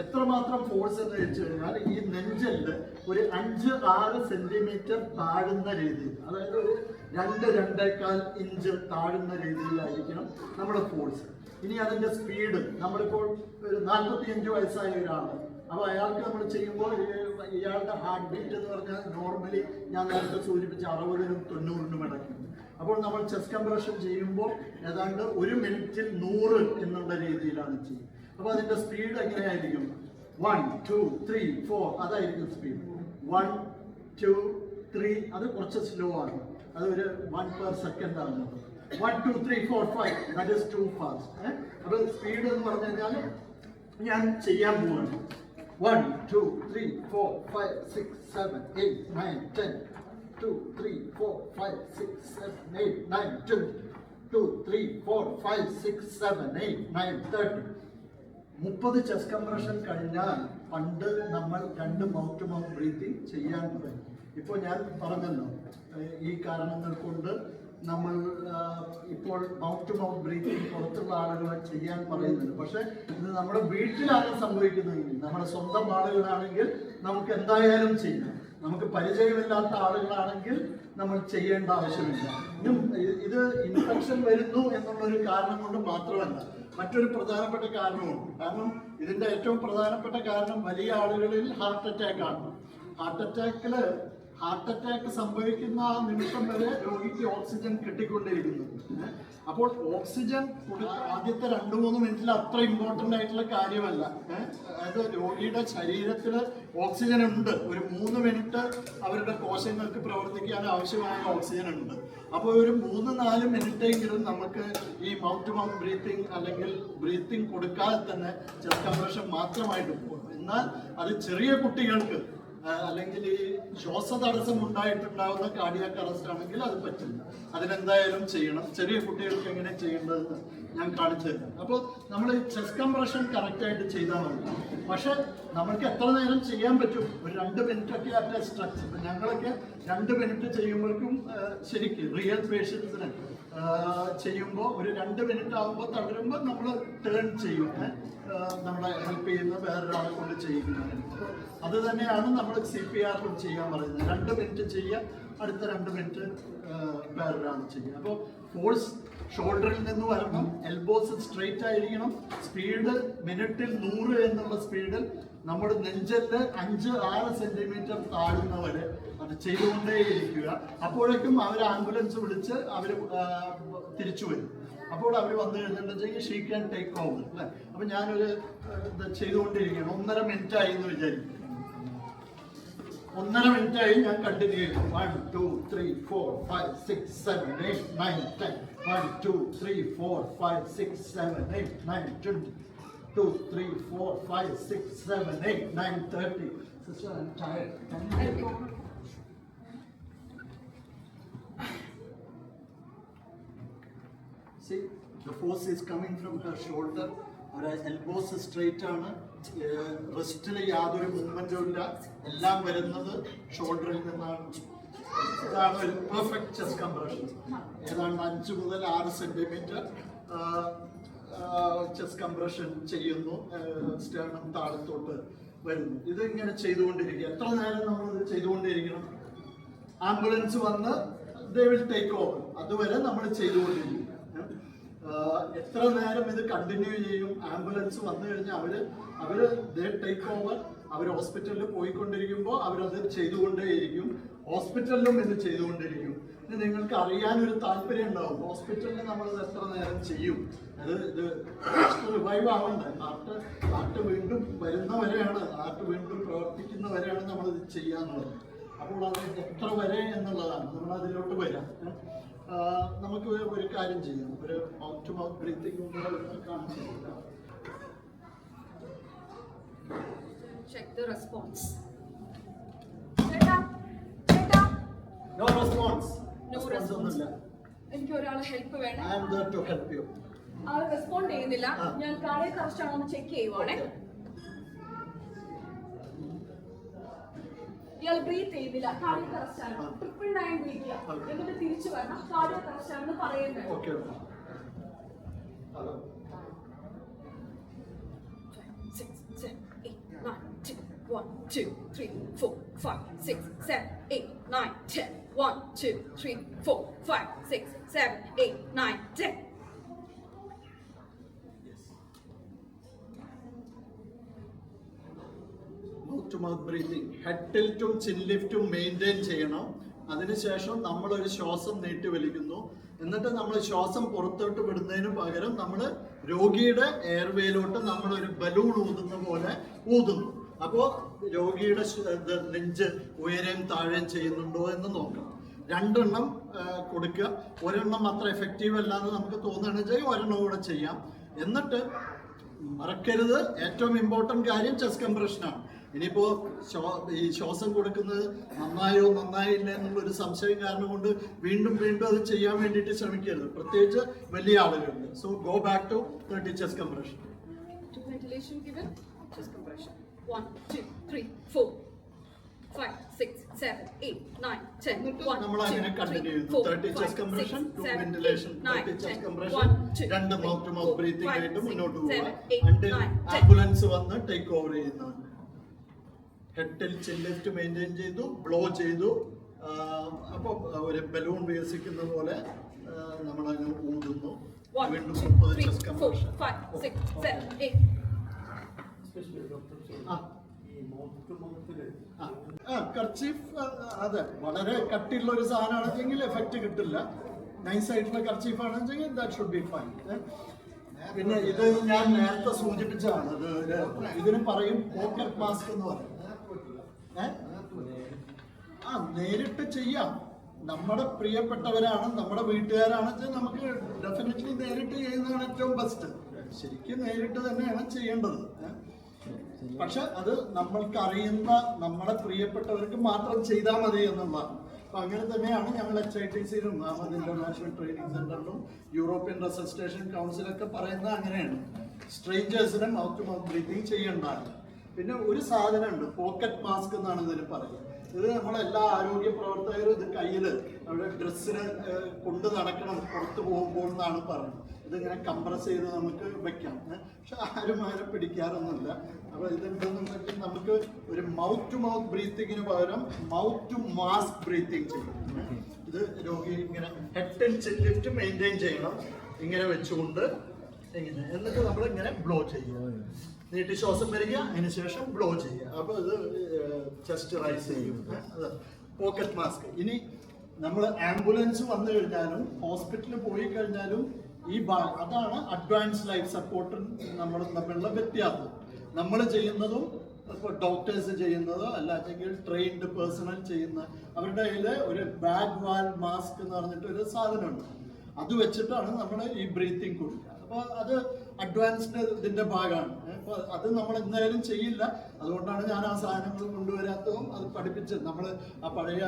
എത്രമാത്രം ഫോഴ്സ് എന്ന് വെച്ച് കഴിഞ്ഞാൽ ഈ നെഞ്ചില് ഒരു 5-6 സെന്റിമീറ്റർ താഴുന്ന രീതിയിൽ, അതായത് ഒരു 2-2.25 ഇഞ്ച് താഴുന്ന രീതിയിലായിരിക്കണം നമ്മുടെ ഫോഴ്സ്. ഇനി അതിന്റെ സ്പീഡ്, നമ്മളിപ്പോൾ ഒരു 45 വയസ്സായ ഒരാള്, അപ്പോൾ അയാൾക്ക് നമ്മൾ ചെയ്യുമ്പോൾ ഇയാളുടെ ഹാർട്ട് ബീറ്റ് എന്ന് പറഞ്ഞാൽ നോർമലി ഞാൻ നേരത്തെ സൂചിപ്പിച്ച 60-നും 90-നും ഇടയ്ക്കും. അപ്പോൾ നമ്മൾ ചെസ്റ്റ് കംപ്രഷൻ ചെയ്യുമ്പോൾ ഏതാണ്ട് 1 മിനിറ്റിൽ 100 എന്നുള്ള രീതിയിലാണ് ചെയ്യുന്നത്. അപ്പോൾ അതിന്റെ സ്പീഡ് എങ്ങനെയായിരിക്കും? 1 2 3 4 അതായിരിക്കും സ്പീഡ്. 1 2 3 അത് കുറച്ച് സ്ലോ ആണ്, അത് ഒരു 1 per second ആണ്. 1 2 3 4 5 that is too fast. അപ്പോൾ സ്പീഡ് എന്ന് പറഞ്ഞു കഴിഞ്ഞാൽ ഞാൻ ചെയ്യാൻ പോവാണ്. 1 2 3 4 5 6 7 8 9 10 2 3 4 5 6 7 8 9 10 2 3 4 5 6 7 8 9 30. 30 ചെസ്റ്റ് കംപ്രഷൻ കഴിഞ്ഞാൽ പണ്ട് നമ്മൾ 2 മൗത്ത് ടു മൗത്ത് ബ്രീത്തിങ് ചെയ്യാൻ തുടങ്ങി. ഇപ്പോൾ ഞാൻ പറഞ്ഞല്ലോ, ഈ കാരണങ്ങൾ കൊണ്ട് നമ്മൾ ഇപ്പോൾ മൗത്ത് ടു മൗത്ത് ബ്രീത്തിങ് പുറത്തുള്ള ആളുകളെ ചെയ്യാൻ പറയുന്നുണ്ട്. പക്ഷെ ഇത് നമ്മുടെ വീട്ടിലാണ് സംഭവിക്കുന്നതെങ്കിൽ, നമ്മുടെ സ്വന്തം ആളുകളാണെങ്കിൽ നമുക്ക് എന്തായാലും ചെയ്യാം. നമുക്ക് പരിചയമില്ലാത്ത ആളുകളാണെങ്കിൽ നമ്മൾ ചെയ്യേണ്ട ആവശ്യമില്ല. ഇത് ഇൻഫെക്ഷൻ വരുന്നു എന്നുള്ളൊരു കാരണം കൊണ്ട് മാത്രമല്ല, മറ്റൊരു പ്രധാനപ്പെട്ട കാരണമുണ്ട്. കാരണം ഇതിന്റെ ഏറ്റവും പ്രധാനപ്പെട്ട കാരണം വലിയ ആളുകളിൽ ഹാർട്ട് അറ്റാക്ക് ആണ്. ഹാർട്ട് അറ്റാക്ക് സംഭവിക്കുന്ന ആ നിമിഷം വരെ രോഗിക്ക് ഓക്സിജൻ കിട്ടിക്കൊണ്ടിരിക്കുന്നു. അപ്പോൾ ഓക്സിജൻ ആദ്യത്തെ 2-3 മിനിറ്റിൽ അത്ര ഇമ്പോർട്ടൻ്റ് ആയിട്ടുള്ള കാര്യമല്ല. അതായത് രോഗിയുടെ ശരീരത്തിൽ ഓക്സിജൻ ഉണ്ട്, ഒരു 3 മിനിറ്റ് അവരുടെ കോശങ്ങൾക്ക് പ്രവർത്തിക്കാൻ ആവശ്യമായ ഓക്സിജൻ ഉണ്ട്. അപ്പോൾ ഒരു 3-4 മിനിറ്റെങ്കിലും നമുക്ക് ഈ മൗത്ത് ടു മൗത്ത് ബ്രീത്തിങ് അല്ലെങ്കിൽ ബ്രീത്തിങ് കൊടുക്കാതെ തന്നെ ചെസ്റ്റ് കംപ്രഷൻ മാത്രമായിട്ട് പോകും. എന്നാൽ അത് ചെറിയ കുട്ടികൾക്ക് അല്ലെങ്കിൽ ഈ ശ്വാസതടസ്സം ഉണ്ടായിട്ടുണ്ടാവുന്ന കാർഡിയാക് അറസ്റ്റ് ആണെങ്കിൽ അത് പറ്റില്ല. അതിനെന്തായാലും ചെയ്യണം. ചെറിയ കുട്ടികൾക്ക് എങ്ങനെ ചെയ്യേണ്ടതെന്ന് ഞാൻ കാണിച്ചു തരാം. അപ്പോൾ നമ്മൾ ഈ ചെസ്റ്റ് കംപ്രഷൻ കറക്റ്റായിട്ട് ചെയ്താൽ മതി. പക്ഷെ നമുക്ക് എത്ര നേരം ചെയ്യാൻ പറ്റും? ഒരു 2 മിനിറ്റൊക്കെ അറ്റ് സ്ട്രെച്ച്. ഞങ്ങളൊക്കെ 2 മിനിറ്റ് ചെയ്യുമ്പോഴേക്കും ശരിക്കും റിയൽ പേഷ്യൻസിന് ചെയ്യുമ്പോൾ ഒരു 2 മിനിറ്റ് ആകുമ്പോൾ തളരുമ്പോൾ നമ്മൾ ടേൺ ചെയ്യും. നമ്മളെ ഹെൽപ്പ് ചെയ്യുന്ന വേറൊരാളെ കൊണ്ട് ചെയ്യുന്നത്. അത് തന്നെയാണ് നമ്മൾ CPR ചെയ്യാൻ പറയുന്നത്. 2 മിനിറ്റ് ചെയ്യുക, അടുത്ത 2 മിനിറ്റ് വേറൊരാൾ ചെയ്യുക. അപ്പോൾ ഫോഴ്സ് ഷോൾഡറിൽ നിന്ന് വരണം, എൽബോസ് സ്ട്രെയിറ്റ് ആയിരിക്കണം, സ്പീഡ് മിനിറ്റിൽ 100 എന്നുള്ള സ്പീഡിൽ നമ്മുടെ നെഞ്ചില് 5-6 സെന്റിമീറ്റർ താഴുന്നവരെ അത് ചെയ്തുകൊണ്ടേയിരിക്കുക. അപ്പോഴേക്കും അവർ ആംബുലൻസ് വിളിച്ച് അവർ തിരിച്ചു വരും. അപ്പോൾ അവർ വന്നു കഴിഞ്ഞിട്ടുണ്ടെങ്കിൽ ഷീ ക്യാൻ ടേക്ക് ഓവർ അല്ലേ. അപ്പം ഞാനൊരു ചെയ്തുകൊണ്ടിരിക്കുകയാണ്, 1.5 മിനിറ്റ് ആയി എന്ന് വിചാരിക്കും. 1.5 മിനിറ്റായി ഞാൻ കണ്ടിന്യൂ ചെയ്യും. 1 2 3 4 5 6 7 8 9 10 1 2 3 4 5 6 7 8 9 20 2 3 4 5 6 7 8 9 30. Sister, I'm tired. Can you take over? See, the force is coming from her shoulder. Her elbows straight ആണ്. റിസ്റ്റിൽ യാതൊരു മൂവ്മെന്റും ഇല്ല. എല്ലാം വരുന്നത് ഷോൾഡറിൽ നിന്നാണ്. ഇതാണ് ഒരു പെർഫെക്റ്റ് ചെസ്റ്റ് കംപ്രഷൻ. ഏതാണ്ട് 5 മുതൽ 6 സെന്റിമീറ്റർ ചെസ്റ്റ് കംപ്രഷൻ ചെയ്യുന്നു. സ്റ്റേർണം താഴത്തോട്ട് വരുന്നു. ഇത് ഇങ്ങനെ ചെയ്തുകൊണ്ടിരിക്കുക. എത്ര നേരം നമ്മൾ ചെയ്തുകൊണ്ടിരിക്കണം? ആംബുലൻസ് വന്ന് they will take over. അതുവരെ നമ്മൾ ചെയ്തുകൊണ്ടിരിക്കും. എത്ര നേരം ഇത് കണ്ടിന്യൂ ചെയ്യും? ആംബുലൻസ് വന്നു കഴിഞ്ഞാൽ അവര് ടേക്ക് ഓവർ. അവർ ഹോസ്പിറ്റലിൽ പോയിക്കൊണ്ടിരിക്കുമ്പോൾ അവരത് ചെയ്തുകൊണ്ടേയിരിക്കും. ഹോസ്പിറ്റലിലും ഇത് ചെയ്തുകൊണ്ടിരിക്കും. ഇത് നിങ്ങൾക്ക് അറിയാനൊരു താല്പര്യം ഉണ്ടാവും. ഹോസ്പിറ്റലിൽ നമ്മളത് എത്ര നേരം ചെയ്യും? ഇത് റിവൈവ് ആവണ്ടേ? ഹാർട്ട് വീണ്ടും വരുന്നവരെയാണ്, ഹാർട്ട് വീണ്ടും പ്രവർത്തിക്കുന്നവരെയാണ് നമ്മളിത് ചെയ്യാന്നുള്ളത്. അപ്പോൾ അത് എത്ര വരെ എന്നുള്ളതാണ് നമ്മൾ അതിലോട്ട് വരാം. നമുക്ക് ഒരു കാര്യം ചെയ്യാം, ഒരു മൗത്ത് ടു മൗത്ത് ബ്രീത്തിങ് കാണിച്ചു. Check the response. No response. No Response ഒന്നുമില്ല. എനിക്ക് ഒരാളെ ഹെൽപ്പ് വേണം. I am there to help you. All respond ചെയ്യുന്നില്ല. ഞാൻ കാർഡിയക് അറസ്റ്റ് ആണോ എന്ന് ചെക്ക് ചെയ്യുവാണേ. ഇയാൾ ബ്രീത്ത് ചെയ്യുന്നില്ല, കാർഡിയക് അറസ്റ്റ് ആണ്. 999 വിളിക്കുക, എന്നിട്ട് തിരിച്ചു വരണം. കാർഡിയക് അറസ്റ്റ് ആണെന്ന് പറയുന്നത്. Okay. Hello. 6 7 8 9 10 1 2 3 4 5 6 7 8 9 10 1 2 3 4 5 6 7 8 9 10. Mouth to mouth breathing. Head tiltum chin liftum maintain ചെയ്യണം. അതിനുശേഷം നമ്മളൊരു ശ്വാസം നീട്ടി വലിക്കുന്നു. എന്നിട്ട് നമ്മൾ ശ്വാസം പുറത്തോട്ട് വിടുന്നതിന് പകരം നമ്മൾ രോഗിയുടെ എയർവേയിലോട്ട് നമ്മളൊരു ബലൂൺ ഊതുന്ന പോലെ ഊതുന്നു. അപ്പോൾ രോഗിയുടെ നെഞ്ച് ഉയരെയും താഴെയും ചെയ്യുന്നുണ്ടോ എന്ന് നോക്കണം. 2 എണ്ണം കൊടുക്കുക. 1 എണ്ണം അത്ര എഫക്റ്റീവ് അല്ലാന്ന് നമുക്ക് തോന്നുകയാണെന്ന് 1 എണ്ണം കൂടെ ചെയ്യാം. എന്നിട്ട് മറക്കരുത്, ഏറ്റവും ഇമ്പോർട്ടൻറ്റ് കാര്യം ചെസ്റ്റ് കംപ്രഷനാണ്. ഇനിയിപ്പോൾ ഈ ശ്വാസം കൊടുക്കുന്നത് നന്നായോ നന്നായില്ല എന്നുള്ളൊരു സംശയം കാരണം കൊണ്ട് വീണ്ടും അത് ചെയ്യാൻ വേണ്ടിയിട്ട് ശ്രമിക്കരുത്, പ്രത്യേകിച്ച് വലിയ ആളുകളുണ്ട്. So go back to 30 chest compression. Ventilation given, chest compression. 1 2 3 4 5 6 7 8 9 10 നമ്മൾ അങ്ങനെ കണ്ടിന്യൂ ചെയ്യുന്നു. 30 chest compression, 2 ventilation, 30 chest compression, 2 mouth to mouth breathing ആയിട്ട് മുന്നോട്ട് പോവുക. അണ്ടിൽ ആംബുലൻസ് വന്ന് ടേക്ക് ഓവർ ചെയ്യുന്നതാണ്. ഹെഡിൽ ചിൻ ലിഫ്റ്റ് മെയിൻറ്റെയിൻ ചെയ്തു, ബ്ലോ ചെയ്തു. അപ്പോൾ ഒരു ബലൂൺ വികസിക്കുന്ന പോലെ നമ്മളതിന് ഊതുന്നു. വീണ്ടും 30 ചെസ്റ്റ് കംപ്രഷൻ. കർച്ചീഫ്, അതെ, വളരെ കട്ടിയുള്ള ഒരു സാധനമാണെങ്കിൽ എഫക്റ്റ് കിട്ടില്ല. നൈസ് ആയിട്ടുള്ള കർച്ചീഫ് ആണെങ്കിൽ ദാറ്റ് ഷുഡ് ബി ഫൈൻ. പിന്നെ ഇത് ഞാൻ നേരത്തെ സൂചിപ്പിച്ചതാണ്. ഇതിന് പറയും പോക്കറ്റ് മാസ്ക് എന്ന് പറയും. നേരിട്ട് ചെയ്യാം. നമ്മുടെ പ്രിയപ്പെട്ടവരാണ്, നമ്മുടെ വീട്ടുകാരാണെന്ന് നമുക്ക് ഡെഫിനറ്റ്ലി നേരിട്ട് ചെയ്യുന്നതാണ് ഏറ്റവും ബെസ്റ്റ്. ശരിക്കും നേരിട്ട് തന്നെയാണ് ചെയ്യേണ്ടത്. പക്ഷെ അത് നമ്മൾക്ക് അറിയുന്ന നമ്മുടെ പ്രിയപ്പെട്ടവർക്ക് മാത്രം ചെയ്താൽ മതി എന്നുള്ളതാണ്. അപ്പം അങ്ങനെ തന്നെയാണ് ഞങ്ങൾ HITCയിലും അഹമ്മദ് ഇന്റർനാഷണൽ ട്രെയിനിങ് സെന്ററിലും യൂറോപ്യൻ റെസിസ്റ്റേഷൻ കൗൺസിലൊക്കെ പറയുന്നത് അങ്ങനെയാണ്. സ്ട്രേഞ്ചേഴ്സിനെ മൗത്ത് ടു മൗത്ത് ബ്രീത്തിങ് ചെയ്യേണ്ടതാണ്. പിന്നെ ഒരു സാധനമുണ്ട്, പോക്കറ്റ് മാസ്ക് എന്നാണ് ഇതിന് പറയുന്നത്. ഇത് നമ്മളെല്ലാ ആരോഗ്യ പ്രവർത്തകരും ഇത് കയ്യിൽ അവിടെ ഡ്രസ്സിന് കൊണ്ട് നടക്കണം പുറത്ത് പോകുമ്പോൾ എന്നാണ് പറഞ്ഞത്. ഇതിങ്ങനെ കംപ്രസ് ചെയ്ത് നമുക്ക് വെക്കാം. പക്ഷെ ആരും പിടിക്കാറൊന്നുമില്ല. അപ്പോൾ ഇതുണ്ടെന്നുണ്ടെങ്കിൽ നമുക്ക് ഒരു മൗത്ത് ടു മൗത്ത് ബ്രീത്തിങ്ങിന് പകരം മൗത്ത് ടു മാസ്ക് ബ്രീത്തിങ് ചെയ്യും. ഇത് രോഗി ഇങ്ങനെ head and chest lift maintain ചെയ്യണം. ഇങ്ങനെ വെച്ചുകൊണ്ട് ഇങ്ങനെ, എന്നിട്ട് നമ്മൾ ഇങ്ങനെ ബ്ലോ ചെയ്യുക. നീട്ടി ശ്വാസം വരിക, അതിനുശേഷം ബ്ലോ ചെയ്യുക. അപ്പോൾ ഇത് ചെസ്റ്റ് റൈസ് ചെയ്യും. Pocket mask. ഇനി നമ്മൾ ആംബുലൻസ് വന്നു കഴിഞ്ഞാലും ഹോസ്പിറ്റലിൽ പോയി കഴിഞ്ഞാലും അതാണ് അഡ്വാൻസ് ലൈഫ് സപ്പോർട്ട് നമ്മൾ തമ്മിലുള്ള വ്യത്യാസം. നമ്മൾ ചെയ്യുന്നതും ഇപ്പോൾ ഡോക്ടേഴ്സ് ചെയ്യുന്നതോ അല്ലെങ്കിൽ ട്രെയിൻഡ് പേഴ്സണൽ ചെയ്യുന്ന അവരുടെ കയ്യിൽ ഒരു ബാഗ് വാൽ മാസ്ക് എന്ന് പറഞ്ഞിട്ട് ഒരു സാധനമുണ്ട്. അത് വെച്ചിട്ടാണ് നമ്മൾ ഈ ബ്രീത്തിങ് കൊടുക്കുക. അപ്പോൾ അത് അഡ്വാൻസ്ഡ് ഇതിൻ്റെ ഭാഗമാണ്. അപ്പോൾ അത് നമ്മൾ എന്തായാലും ചെയ്യില്ല. അതുകൊണ്ടാണ് ഞാൻ ആ സാധനങ്ങൾ കൊണ്ടുവരാത്തതും അത് പഠിപ്പിച്ചത്. നമ്മൾ ആ പഴയ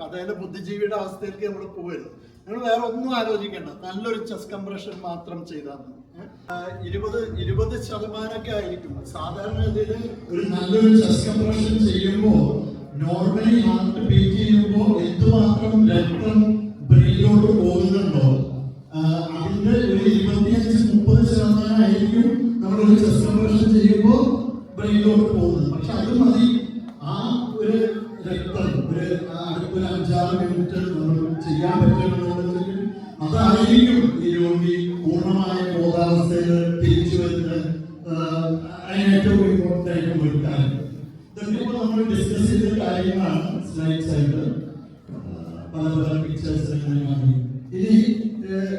കഥയിലെ ബുദ്ധിജീവിയുടെ അവസ്ഥയിലേക്ക് നമ്മൾ പോകരുത്. നിങ്ങൾ വേറെ ഒന്നും ആലോചിക്കേണ്ട, നല്ലൊരു ചെസ്റ്റ് കംപ്രഷൻ മാത്രം ചെയ്താൽ മതി. 20% ആയിരിക്കും സാധാരണഗതിയിൽ ഒരു നല്ലൊരു ചെസ്റ്റ് കംപ്രഷൻ ചെയ്യുമ്പോൾ. നോർമലി ഹാർട്ട് ബീറ്റ് ചെയ്യുമ്പോൾ എന്തുമാത്രം രക്തം ബ്രെയിനിലോട്ട് പോകുന്നുണ്ടോ അതിന്റെ ഒരു 25-30% ആയിരിക്കും നമ്മളൊരു ചെസ്റ്റ് കംപ്രഷൻ ചെയ്യുമ്പോൾ ബ്രെയിനിലോട്ട് പോകുന്നത്. പക്ഷെ അത് മതി. ആ ഒരു രക്തം ഒരു 5-6 മിനിറ്റ് നമ്മൾ ചെയ്യാൻ പറ്റുന്നുണ്ടെങ്കിൽ അതായിരിക്കും ഈ രോഗി പൂർണ്ണമായ ബോധാവസ്ഥയിൽ തിരിച്ചു വരുന്നത്. അതിന് ഏറ്റവും ഇമ്പോർട്ടൻ്റ് ആയിട്ടും ഒരു കാര്യം. ഇതൊക്കെ ഇപ്പോൾ നമ്മൾ ഡിസ്കസ് ചെയ്ത കാര്യങ്ങളാണ്. സ്ലൈഡ്സ് ആയിട്ട് പല പല പിക്ചേഴ്സ് മാറി. ഇനി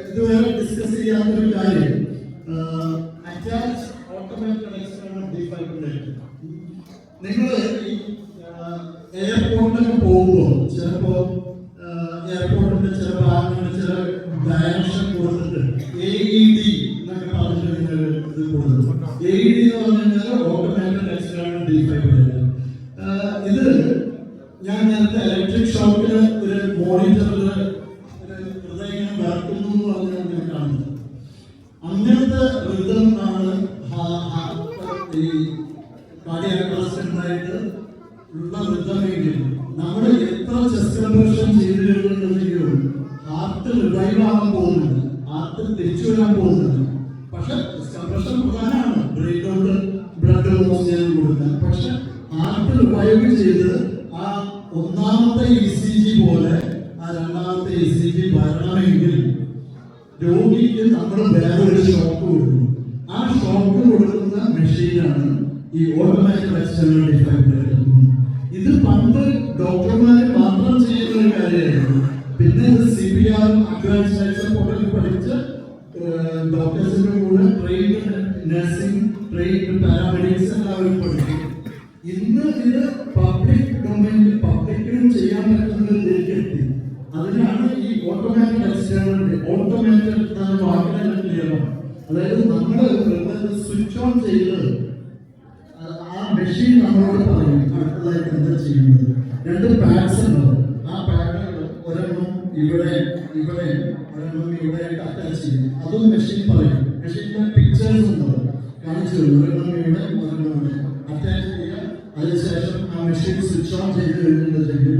ഇതുവരെ ഡിസ്കസ് ചെയ്യാത്തൊരു കാര്യം, അറ്റാച്ച് ഓട്ടോമാറ്റിക് എക്സ്റ്റേണൽ ഡീഫൈബ്രിലേറ്റർ. നിങ്ങൾ ഈ എയർപോർട്ടിലൊക്കെ പോകുമ്പോൾ ചിലപ്പോൾ എയർപോർട്ടിന്റെ ചില ഭാഗങ്ങളിൽ ചില ഡയറക്ഷൻ കൊടുത്തിട്ട് AED എന്നൊക്കെ പറഞ്ഞിട്ട് നിങ്ങൾ ഇത് കൊടുക്കും. AED എന്ന് പറഞ്ഞാൽ ഓട്ടോമാറ്റിക് എക്സ്റ്റേണൽ ഡീഫൈബ്രിലേറ്റർ. ഇത് ഞാൻ നേരത്തെ ഇലക്ട്രിക് ഷോക്കില് ഒരു മോണിറ്ററിൽ ഹൃദയം വരക്കുന്നു എന്ന് പറഞ്ഞാൽ ഞാൻ കാണുന്നത്. അങ്ങനത്തെ റിതം ആണ് ഈ കാർഡിയാക് അറസ്റ്റിനായിട്ട് ഉള്ള റിതമെങ്കിലും നമ്മൾ എത്ര ചെസ്റ്റ് കംപ്രഷൻ ചെയ്തിട്ടുണ്ടെങ്കിലും ഹാർട്ട് റിവൈവ് ആവാൻ പോകുന്നുണ്ട്, ഹാർട്ട് തിരിച്ചു വരാൻ പോകുന്നുണ്ട്. പക്ഷെ ചെസ്റ്റ് കംപ്രഷൻ പ്രധാനമാണ്, ബ്രെയിനിലോട്ട് ബ്ലഡ് ചെയ്യാൻ കൊടുക്കാൻ. പക്ഷെ ഹാർട്ട് റിവൈവ് ചെയ്ത് ആ ഒന്നാമത്തെ ECG പോലെ ആ രണ്ടാമത്തെ ECG വരണമെങ്കിൽ രോഗിക്ക് നമ്മൾ വേറൊരു ഷോക്ക് കൊടുക്കും. ആ ഷോക്ക് കൊടുക്കുന്ന മെഷീനാണ് ഈ ഓട്ടോമാറ്റിക് എക്സ്റ്റേണൽ ഡീഫൈബ്രിലേറ്റർ. ഇത് പണ്ട് ഡോക്ടർമാരെ മാത്രം ചെയ്യുന്ന ഒരു കാര്യമായിരുന്നു. പിന്നെ ഇത് CPR അഡ്വാൻസ് ലൈഫ് സപ്പോർട്ടിൽ പഠിച്ച ഡോക്ടേഴ്സിന്റെ കൂടെ ട്രെയിൻഡ് നഴ്സിംഗ്, ട്രെയിൻഡ് പാരാമെഡിക്സ് എല്ലാവരും പഠിക്കും. ഇന്ന് ഇത് പബ്ലിക് ഡൊമൈനിൽ പബ്ലിക്കിനും ചെയ്യാൻ പറ്റുന്ന രീതിയിലെത്തി. അതിനാണ് ഈ ഓട്ടോമാറ്റിക് എക്സ്റ്റേണൽ ഓട്ടോമാറ്റിക് വാക്കിന്റെ നിയമം. അതായത് നമ്മൾ സ്വിച്ച് ഓൺ ചെയ്ത് ആ മെഷീൻ നമ്മളോട് പറയും അടുത്തതായിട്ട് എന്താ ചെയ്യുന്നത്. 2 പാഡ്സ് ഉണ്ടാവും. ആ പാഡുകൾ ഒരെണ്ണം ഇവിടെ ഒരെണ്ണം ഇവിടെ അറ്റാച്ച് ചെയ്യും. അതും മെഷീൻ പറയും. മെഷീനിലെ പിക്ചേഴ്സ് ഉണ്ടാവും, കാണിച്ചു തരും. ഒരെണ്ണം ഇവിടെ ഒരെണ്ണം ഇവിടെ അറ്റാച്ച് ചെയ്യുക. അതിനുശേഷം ആ മെഷീൻ സ്വിച്ച് ഓൺ ചെയ്ത് കഴിഞ്ഞിട്ടുണ്ടെങ്കിൽ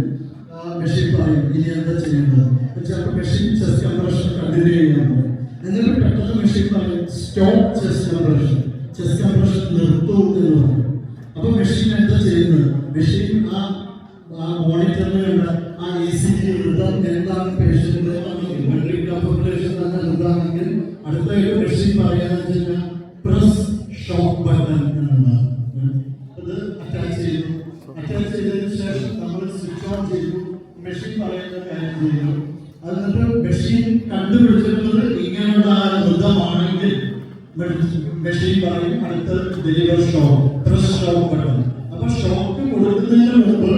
മെഷീൻ പറയും ഇനി എന്താ ചെയ്യേണ്ടത്. ചിലപ്പോൾ മെഷീൻ ചെസ്റ്റ് കംപ്രഷൻ കണ്ടിന്യൂ ചെയ്യാൻ പറയും. എന്നിട്ട് പെട്ടെന്ന് മെഷീൻ പറയും stop chest compression, chest compression നിർത്തൂ എന്ന് പറയും. അപ്പൊ മെഷീൻ എന്താ ചെയ്യുന്നത്? മെഷീൻ ആ മോണിറ്ററിലുള്ള ആ ECG എന്താണ് പേഷ്യന്റ് എന്താണെങ്കിൽ അടുത്തായിട്ട് മെഷീൻ പറയാന്ന് വെച്ചാൽ പ്രസ് ഷോക്ക് ബട്ടൺ എന്നാണ്. അത് അറ്റാച്ച് ചെയ്തു. അറ്റാച്ച് ചെയ്തതിനു ശേഷം നമ്മൾ സ്വിച്ച് ഓൺ ചെയ്തു. മെഷീൻ പറയുന്ന കാര്യം ചെയ്തു. എന്നിട്ട് മെഷീൻ കണ്ടുപിടിച്ചിട്ടുള്ളത് ഇങ്ങനെയുള്ള മൃതമാണെങ്കിൽ മെഷീൻ പറയും അടുത്ത deliver shock, press shock button. അപ്പൊ ഷോക്ക് കൊടുക്കുന്നതിന് മുമ്പ്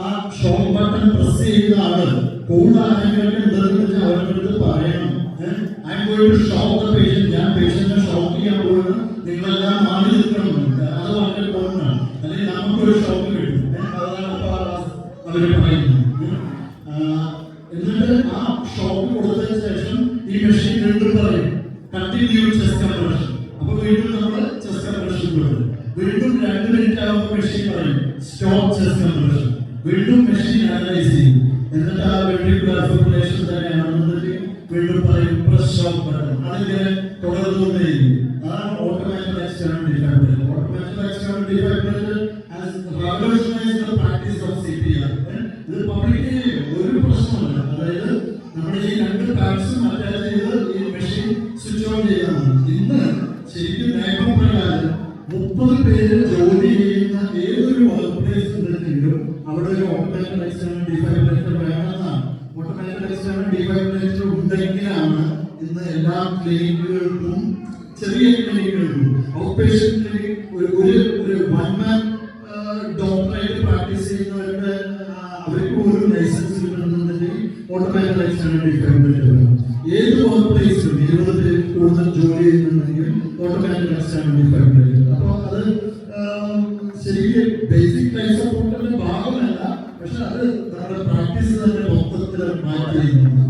ആ ഷോക്ക് ബട്ടൺ പ്രസ് ചെയ്യുന്ന ആള് കൂടുതൽ ആരെങ്കിലും എന്താണെന്ന് വെച്ചാൽ അവരുടെ അടുത്ത് പറയണം, I'm going to shock the patient, ഞാൻ പേഷ്യന്റിനെ ഷോക്ക് ചെയ്യാൻ പോകുന്നു, നിങ്ങളെല്ലാം മാറി നിൽക്കണം. അത് വളരെ പോകുന്നതാണ്, അല്ലെങ്കിൽ നമുക്കൊരു ഷോക്ക് കിട്ടും. അതാണ് അവര് പറയുന്നത്. എന്നിട്ട് ആ ഷോക്ക് കൊടുത്തതിന് ശേഷം ഈ മെഷീൻ വീണ്ടും പറയും കണ്ടിന്യൂ ചെസ്റ്റ് കംപ്രഷൻ. അപ്പൊ വീണ്ടും നമ്മൾ ചെസ്റ്റ് കംപ്രഷൻ കൊടുക്കും. വീണ്ടും 2 മിനിറ്റ് ആകുമ്പോൾ മെഷീൻ പറയും സ്റ്റോപ്പ് ചെസ്റ്റ് കംപ്രഷൻ. വീണ്ടും മെഷീൻ അനലൈസ് ചെയ്യും. എന്നിട്ട് ആ വെള്ളി ട്രാൻസ്ഫോർമേഷൻ തന്നെയാണെന്നുണ്ടെങ്കിൽ വീണ്ടും പറയും പ്രസ് ഷോപ്പ് ബട്ടൺ. അതിങ്ങനെ തുടർന്നുകൊണ്ടേയിരിക്കും. അതാണ് automatic external defibrillator. Automatic external defibrillator has revolutionised the practice of CPR. ഇത് പബ്ലിക്കലി ഒരു പ്രശ്നമല്ല. അതായത് നമ്മൾ ഈ രണ്ട് പാഡ്സും അറ്റാച്ച് ചെയ്ത് ഈ മെഷീൻ സ്വിച്ച് ഓൺ ചെയ്യുന്നതാണ്. ഇന്ന് ശരിക്കും നിയമപ്രകാരം 30 പേര് ജോലി ചെയ്യുന്ന ഏതൊരു വർക്ക് പ്ലേസ് ഉണ്ടെങ്കിലും അവിടെ ഒരു ഓട്ടോമാറ്റിക് എക്സ്റ്റേണൽ ഡിഫൈബ്രിലേറ്റർ വേണമെന്നാണ്. ഓട്ടോമാറ്റിക് എക്സ്റ്റേണൽ ഡിഫൈബ്രിലേറ്റർ ഉണ്ടെങ്കിലാണ് ഇന്ന് എല്ലാ ക്ലിനിക്കുകൾക്കും, ചെറിയ ക്ലിനിക്കുകൾക്കും, ഔട്ട് പേഷ്യന്റ് ക്ലിനിക് ഒരു വൺ മാൻ ഡോക്ടറായിട്ട് പ്രാക്ടീസ് ചെയ്യുന്നവരുടെ അവർക്ക് ഒരു ലൈസൻസ് കിട്ടുന്നുണ്ടെങ്കിൽ ഓട്ടോമാറ്റിക് എക്സ്റ്റേണൽ ഡിഫൈബ്രിലേറ്റർ വേണം. ഏത് വർക്ക് പ്ലേസിലും 20 പേര് കൂടുതൽ ജോലി ചെയ്യുന്നുണ്ടെങ്കിൽ ഓട്ടോമാറ്റിക് എക്സ്റ്റേണൽ ഡിഫൈബ്രിലേറ്റർ. അപ്പോൾ അത് ശരിക്കും ബേസിക് ലൈഫ് സപ്പോർട്ടിന്റെ ഭാഗമല്ല, പക്ഷെ അത് നമ്മുടെ പ്രാക്ടീസ് തന്നെ മൊത്തത്തിൽ മാറ്റിയിരിക്കുന്നു.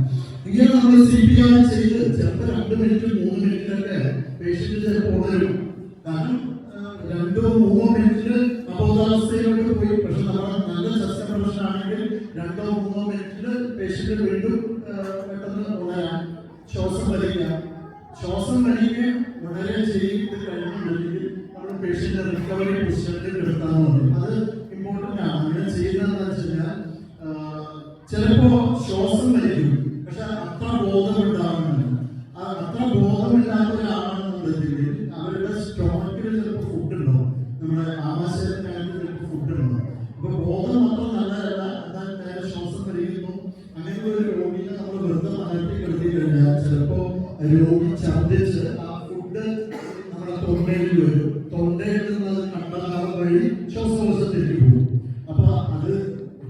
ഇങ്ങനെ നമ്മൾ CPR ചെയ്ത് ചിലപ്പോൾ 2 മിനിറ്റ് 3 മിനിറ്റിലൊക്കെ പേഷ്യന്റ് ചിലപ്പോൾ ഉണരും. കാരണം 2-3 മിനിറ്റിൽ അബോധാവസ്ഥയിലോട്ട് പോയി. പക്ഷെ നമ്മൾ നല്ല ചെസ്റ്റ് കംപ്രഷൻ ആണെങ്കിൽ 2-3 മിനിറ്റിൽ പേഷ്യന്റ് വീണ്ടും പെട്ടെന്ന് ഉണരാൻ, ശ്വാസം വലിക്കാം. ശ്വാസം വലിക്കുകയും വളരെ ചെയ്ത് കഴിഞ്ഞിട്ടുണ്ടെങ്കിൽ നമ്മൾ പേഷ്യന്റ് റിക്കവറി പൊസിഷനിൽ കിടത്താന്ന് പറയും. അത് ഇമ്പോർട്ടൻ്റ് ആണ്. അങ്ങനെ ചെയ്യുന്നതെന്ന് വെച്ച് കഴിഞ്ഞാൽ ചിലപ്പോ ശ്വാസം വലിക്കും, പക്ഷെ അത്ര ബോധമുണ്ടാകുന്നില്ല. അത്ര ബോധമില്ലാത്ത ഒരാളാണെന്നുണ്ടെങ്കിൽ അവരുടെ സ്റ്റോമക്കിൽ ചിലപ്പോൾ ഫുഡ് ഉണ്ടാവും, നമ്മുടെ ആമാശയത്തിനകത്ത് ചിലപ്പോൾ ഫുഡ് ഉണ്ടാവും. അപ്പൊ ബോധം മാത്രം നല്ലതല്ല, എന്നാൽ നേരെ ശ്വാസം വലിക്കുന്നു. അങ്ങനെ ഒരു രോഗിനെ നമ്മൾ വെറുതെ മാറ്റി കിടത്തി കഴിഞ്ഞാൽ ചിലപ്പോ രോഗി ഛർദ്ദിച്ച് ആ ഫുഡ് നമ്മുടെ തൊണ്ടയിൽ വരും. തൊണ്ടയിൽ നിന്ന് കണ്ടനാളം വഴി ശ്വാസകോശത്തിലേക്ക് പോകും. അപ്പൊ അത്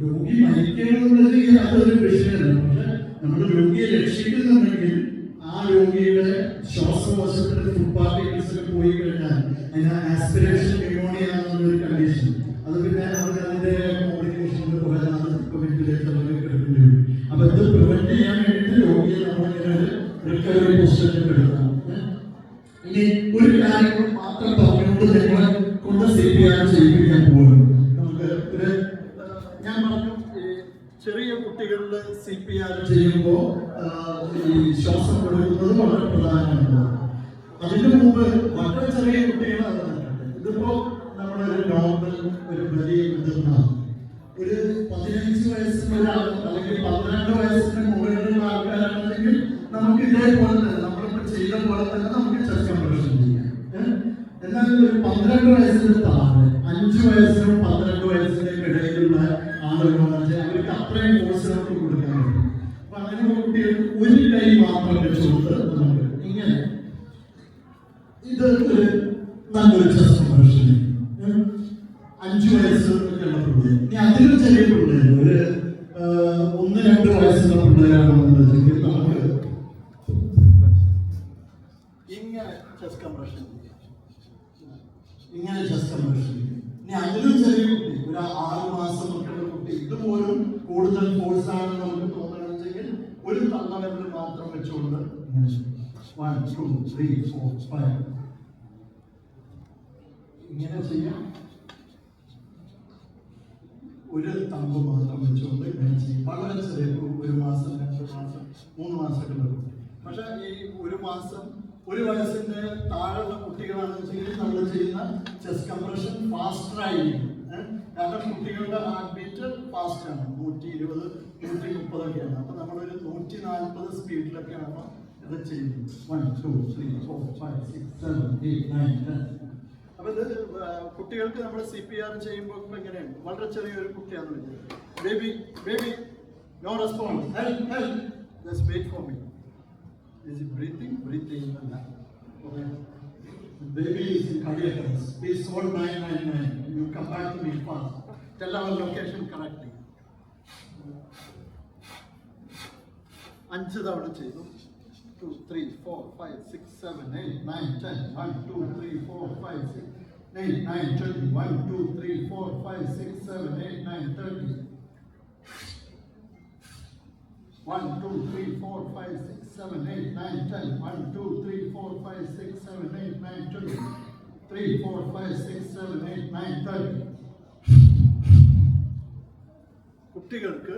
രോഗി മരിക്കണമെന്നുണ്ടെങ്കിൽ അതൊരു വിഷയമല്ല. പക്ഷെ നമ്മൾ രോഗിയെ രക്ഷിക്കുന്നുണ്ടെങ്കിൽ ആ രോഗിയുടെ ശ്വാസകോശത്തിൽ ഫുഡ് പാർട്ടിക്കിൾസ് പോയി കഴിഞ്ഞാൽ അതിന് ആസ്പിറേഷൻ ന്യൂമോണിയ എന്നൊരു കണ്ടീഷൻ, അത് പിന്നെ അതിന്റെ കോംപ്ലിക്കേഷനിൽ കുറെ നാൾ വെന്റിലേറ്ററിലേക്ക് എടുക്കേണ്ടി വരും. അപ്പൊ ഇത് പ്രിവെന്റ് ചെയ്യാൻ വേണ്ടിയിട്ട് രോഗിയെ നമ്മളിങ്ങനെ റിക്കവറി പൊസിഷനിൽ എടുക്കാം. ഇനി ഒരു കാര്യം മാത്രം പറഞ്ഞുകൊണ്ട് നിങ്ങളെ കൊണ്ട് CPR ചെയ്യിപ്പിക്കാൻ പോകും. നമുക്ക് ഞാൻ പറഞ്ഞു, ചെറിയ കുട്ടികളിൽ CPR ചെയ്യുമ്പോൾ ഈ ശ്വാസം കൊടുക്കുന്നത് വളരെ പ്രധാനമാണ്. അതിനു മുമ്പ് വളരെ ചെറിയ കുട്ടികളാണ്. ഇതിപ്പോ നമ്മളൊരു നോർമൽ ഒരു വലിയ മുതിർന്ന ഒരു 15 വയസ്സിന് ഒരാൾ അല്ലെങ്കിൽ 12 വയസ്സിന് മുകളിലുള്ള ആൾക്കാരാണെങ്കിൽ നമുക്ക് ഇതേപോലെ തന്നെ നമ്മളിപ്പോ ചെയ്ത പോലെ തന്നെ നമുക്ക് ചെസ്റ്റ് കംപ്രഷൻ ചെയ്യാം. എന്നാൽ ഒരു 12 വയസ്സിന് താഴെ 5 വയസ്സിനും 12 വയസ്സിനും ഇടയിലുള്ള ആളുകളാണെങ്കിൽ അവർക്ക് അത്രയും ഫോഴ്സ് നമുക്ക് കൊടുക്കാൻ പറ്റും. അപ്പൊ അങ്ങനെയുള്ള കുട്ടികൾ ഒരു കൈ മാത്രം വെച്ചുകൊണ്ട് നമുക്ക് ഇങ്ങനെ ഇത് ഒരു നല്ലൊരു ചെസ്റ്റ് കംപ്രഷൻ. 5 വയസ്സൊക്കെയുള്ള പിള്ളേർ, ഇനി അതിലും ചെറിയ പിള്ളേർ ഒരു 1-2 വയസ്സുള്ള പിള്ളേരാണെന്നുണ്ടെങ്കിൽ നമുക്ക് ഇങ്ങനെ ചെസ്റ്റ് കംപ്രഷൻ, ഇങ്ങനെ ചെസ്റ്റ് കംപ്രഷൻ. ഇനി അതിലും ചെറിയ കുട്ടി ഒരു 6 മാസം ഒക്കെയുള്ള കുട്ടി, ഇതുപോലും കൂടുതൽ ഫോഴ്സ് ആണെന്ന് നമുക്ക് തോന്നണമെങ്കിൽ ഒരു തള്ളവിരൽ മാത്രം വെച്ചുകൊണ്ട് 1 2 3 4 5 ഇങ്ങനെ ചെയ്യാം. ഒരു തമ്പ് മാത്രം വെച്ചുകൊണ്ട് ഇങ്ങനെ ചെയ്യും. വളരെ ചെറിയ 1 മാസം 2 മാസം 3 മാസമൊക്കെ ഉള്ളത്. പക്ഷെ ഈ 1 മാസം 1 വയസ്സിന്റെ താഴെയുള്ള കുട്ടികളാണെന്ന് വെച്ചെങ്കിൽ നമ്മൾ ചെയ്യുന്ന ചെസ്റ്റ് കംപ്രഷൻ ഫാസ്റ്റർ ആയിരിക്കും. കാരണം കുട്ടികളുടെ ഹാർട്ട് ബീറ്റ് ഫാസ്റ്റ് ആണ്, 120 130 ഒക്കെയാണ്. അപ്പൊ നമ്മളൊരു 140 സ്പീഡിലൊക്കെയാണ് ഇത് ചെയ്യുന്നത്. 1 2 3 4 5 6 7 8 9 10. അപ്പൊ ഇത് കുട്ടികൾക്ക് നമ്മൾ CPR ചെയ്യുമ്പോൾ എങ്ങനെയാണ്? വളരെ ചെറിയൊരു കുട്ടിയാണെന്ന് വിചാരിക്കും. Baby no response, help help, just wait for me. Is it breathing? Breathing. Okay. Baby is in cardiac arrest. Please hold 999. You come back to me fast. Tell our location correctly. 5 തവണ ചെയ്തു. 2 3 4 5 6 7 8 9 10. 1 2 3 4 5 6 8 9 20. 1 2 3 4 5 6 7 8 9 30. 1 2 3 4 5 6 7 8 9 10. 1 2 3 4 5 6 7 8 9 20. 3 4 5 6 7 8 9 30. കുട്ടികൾക്ക്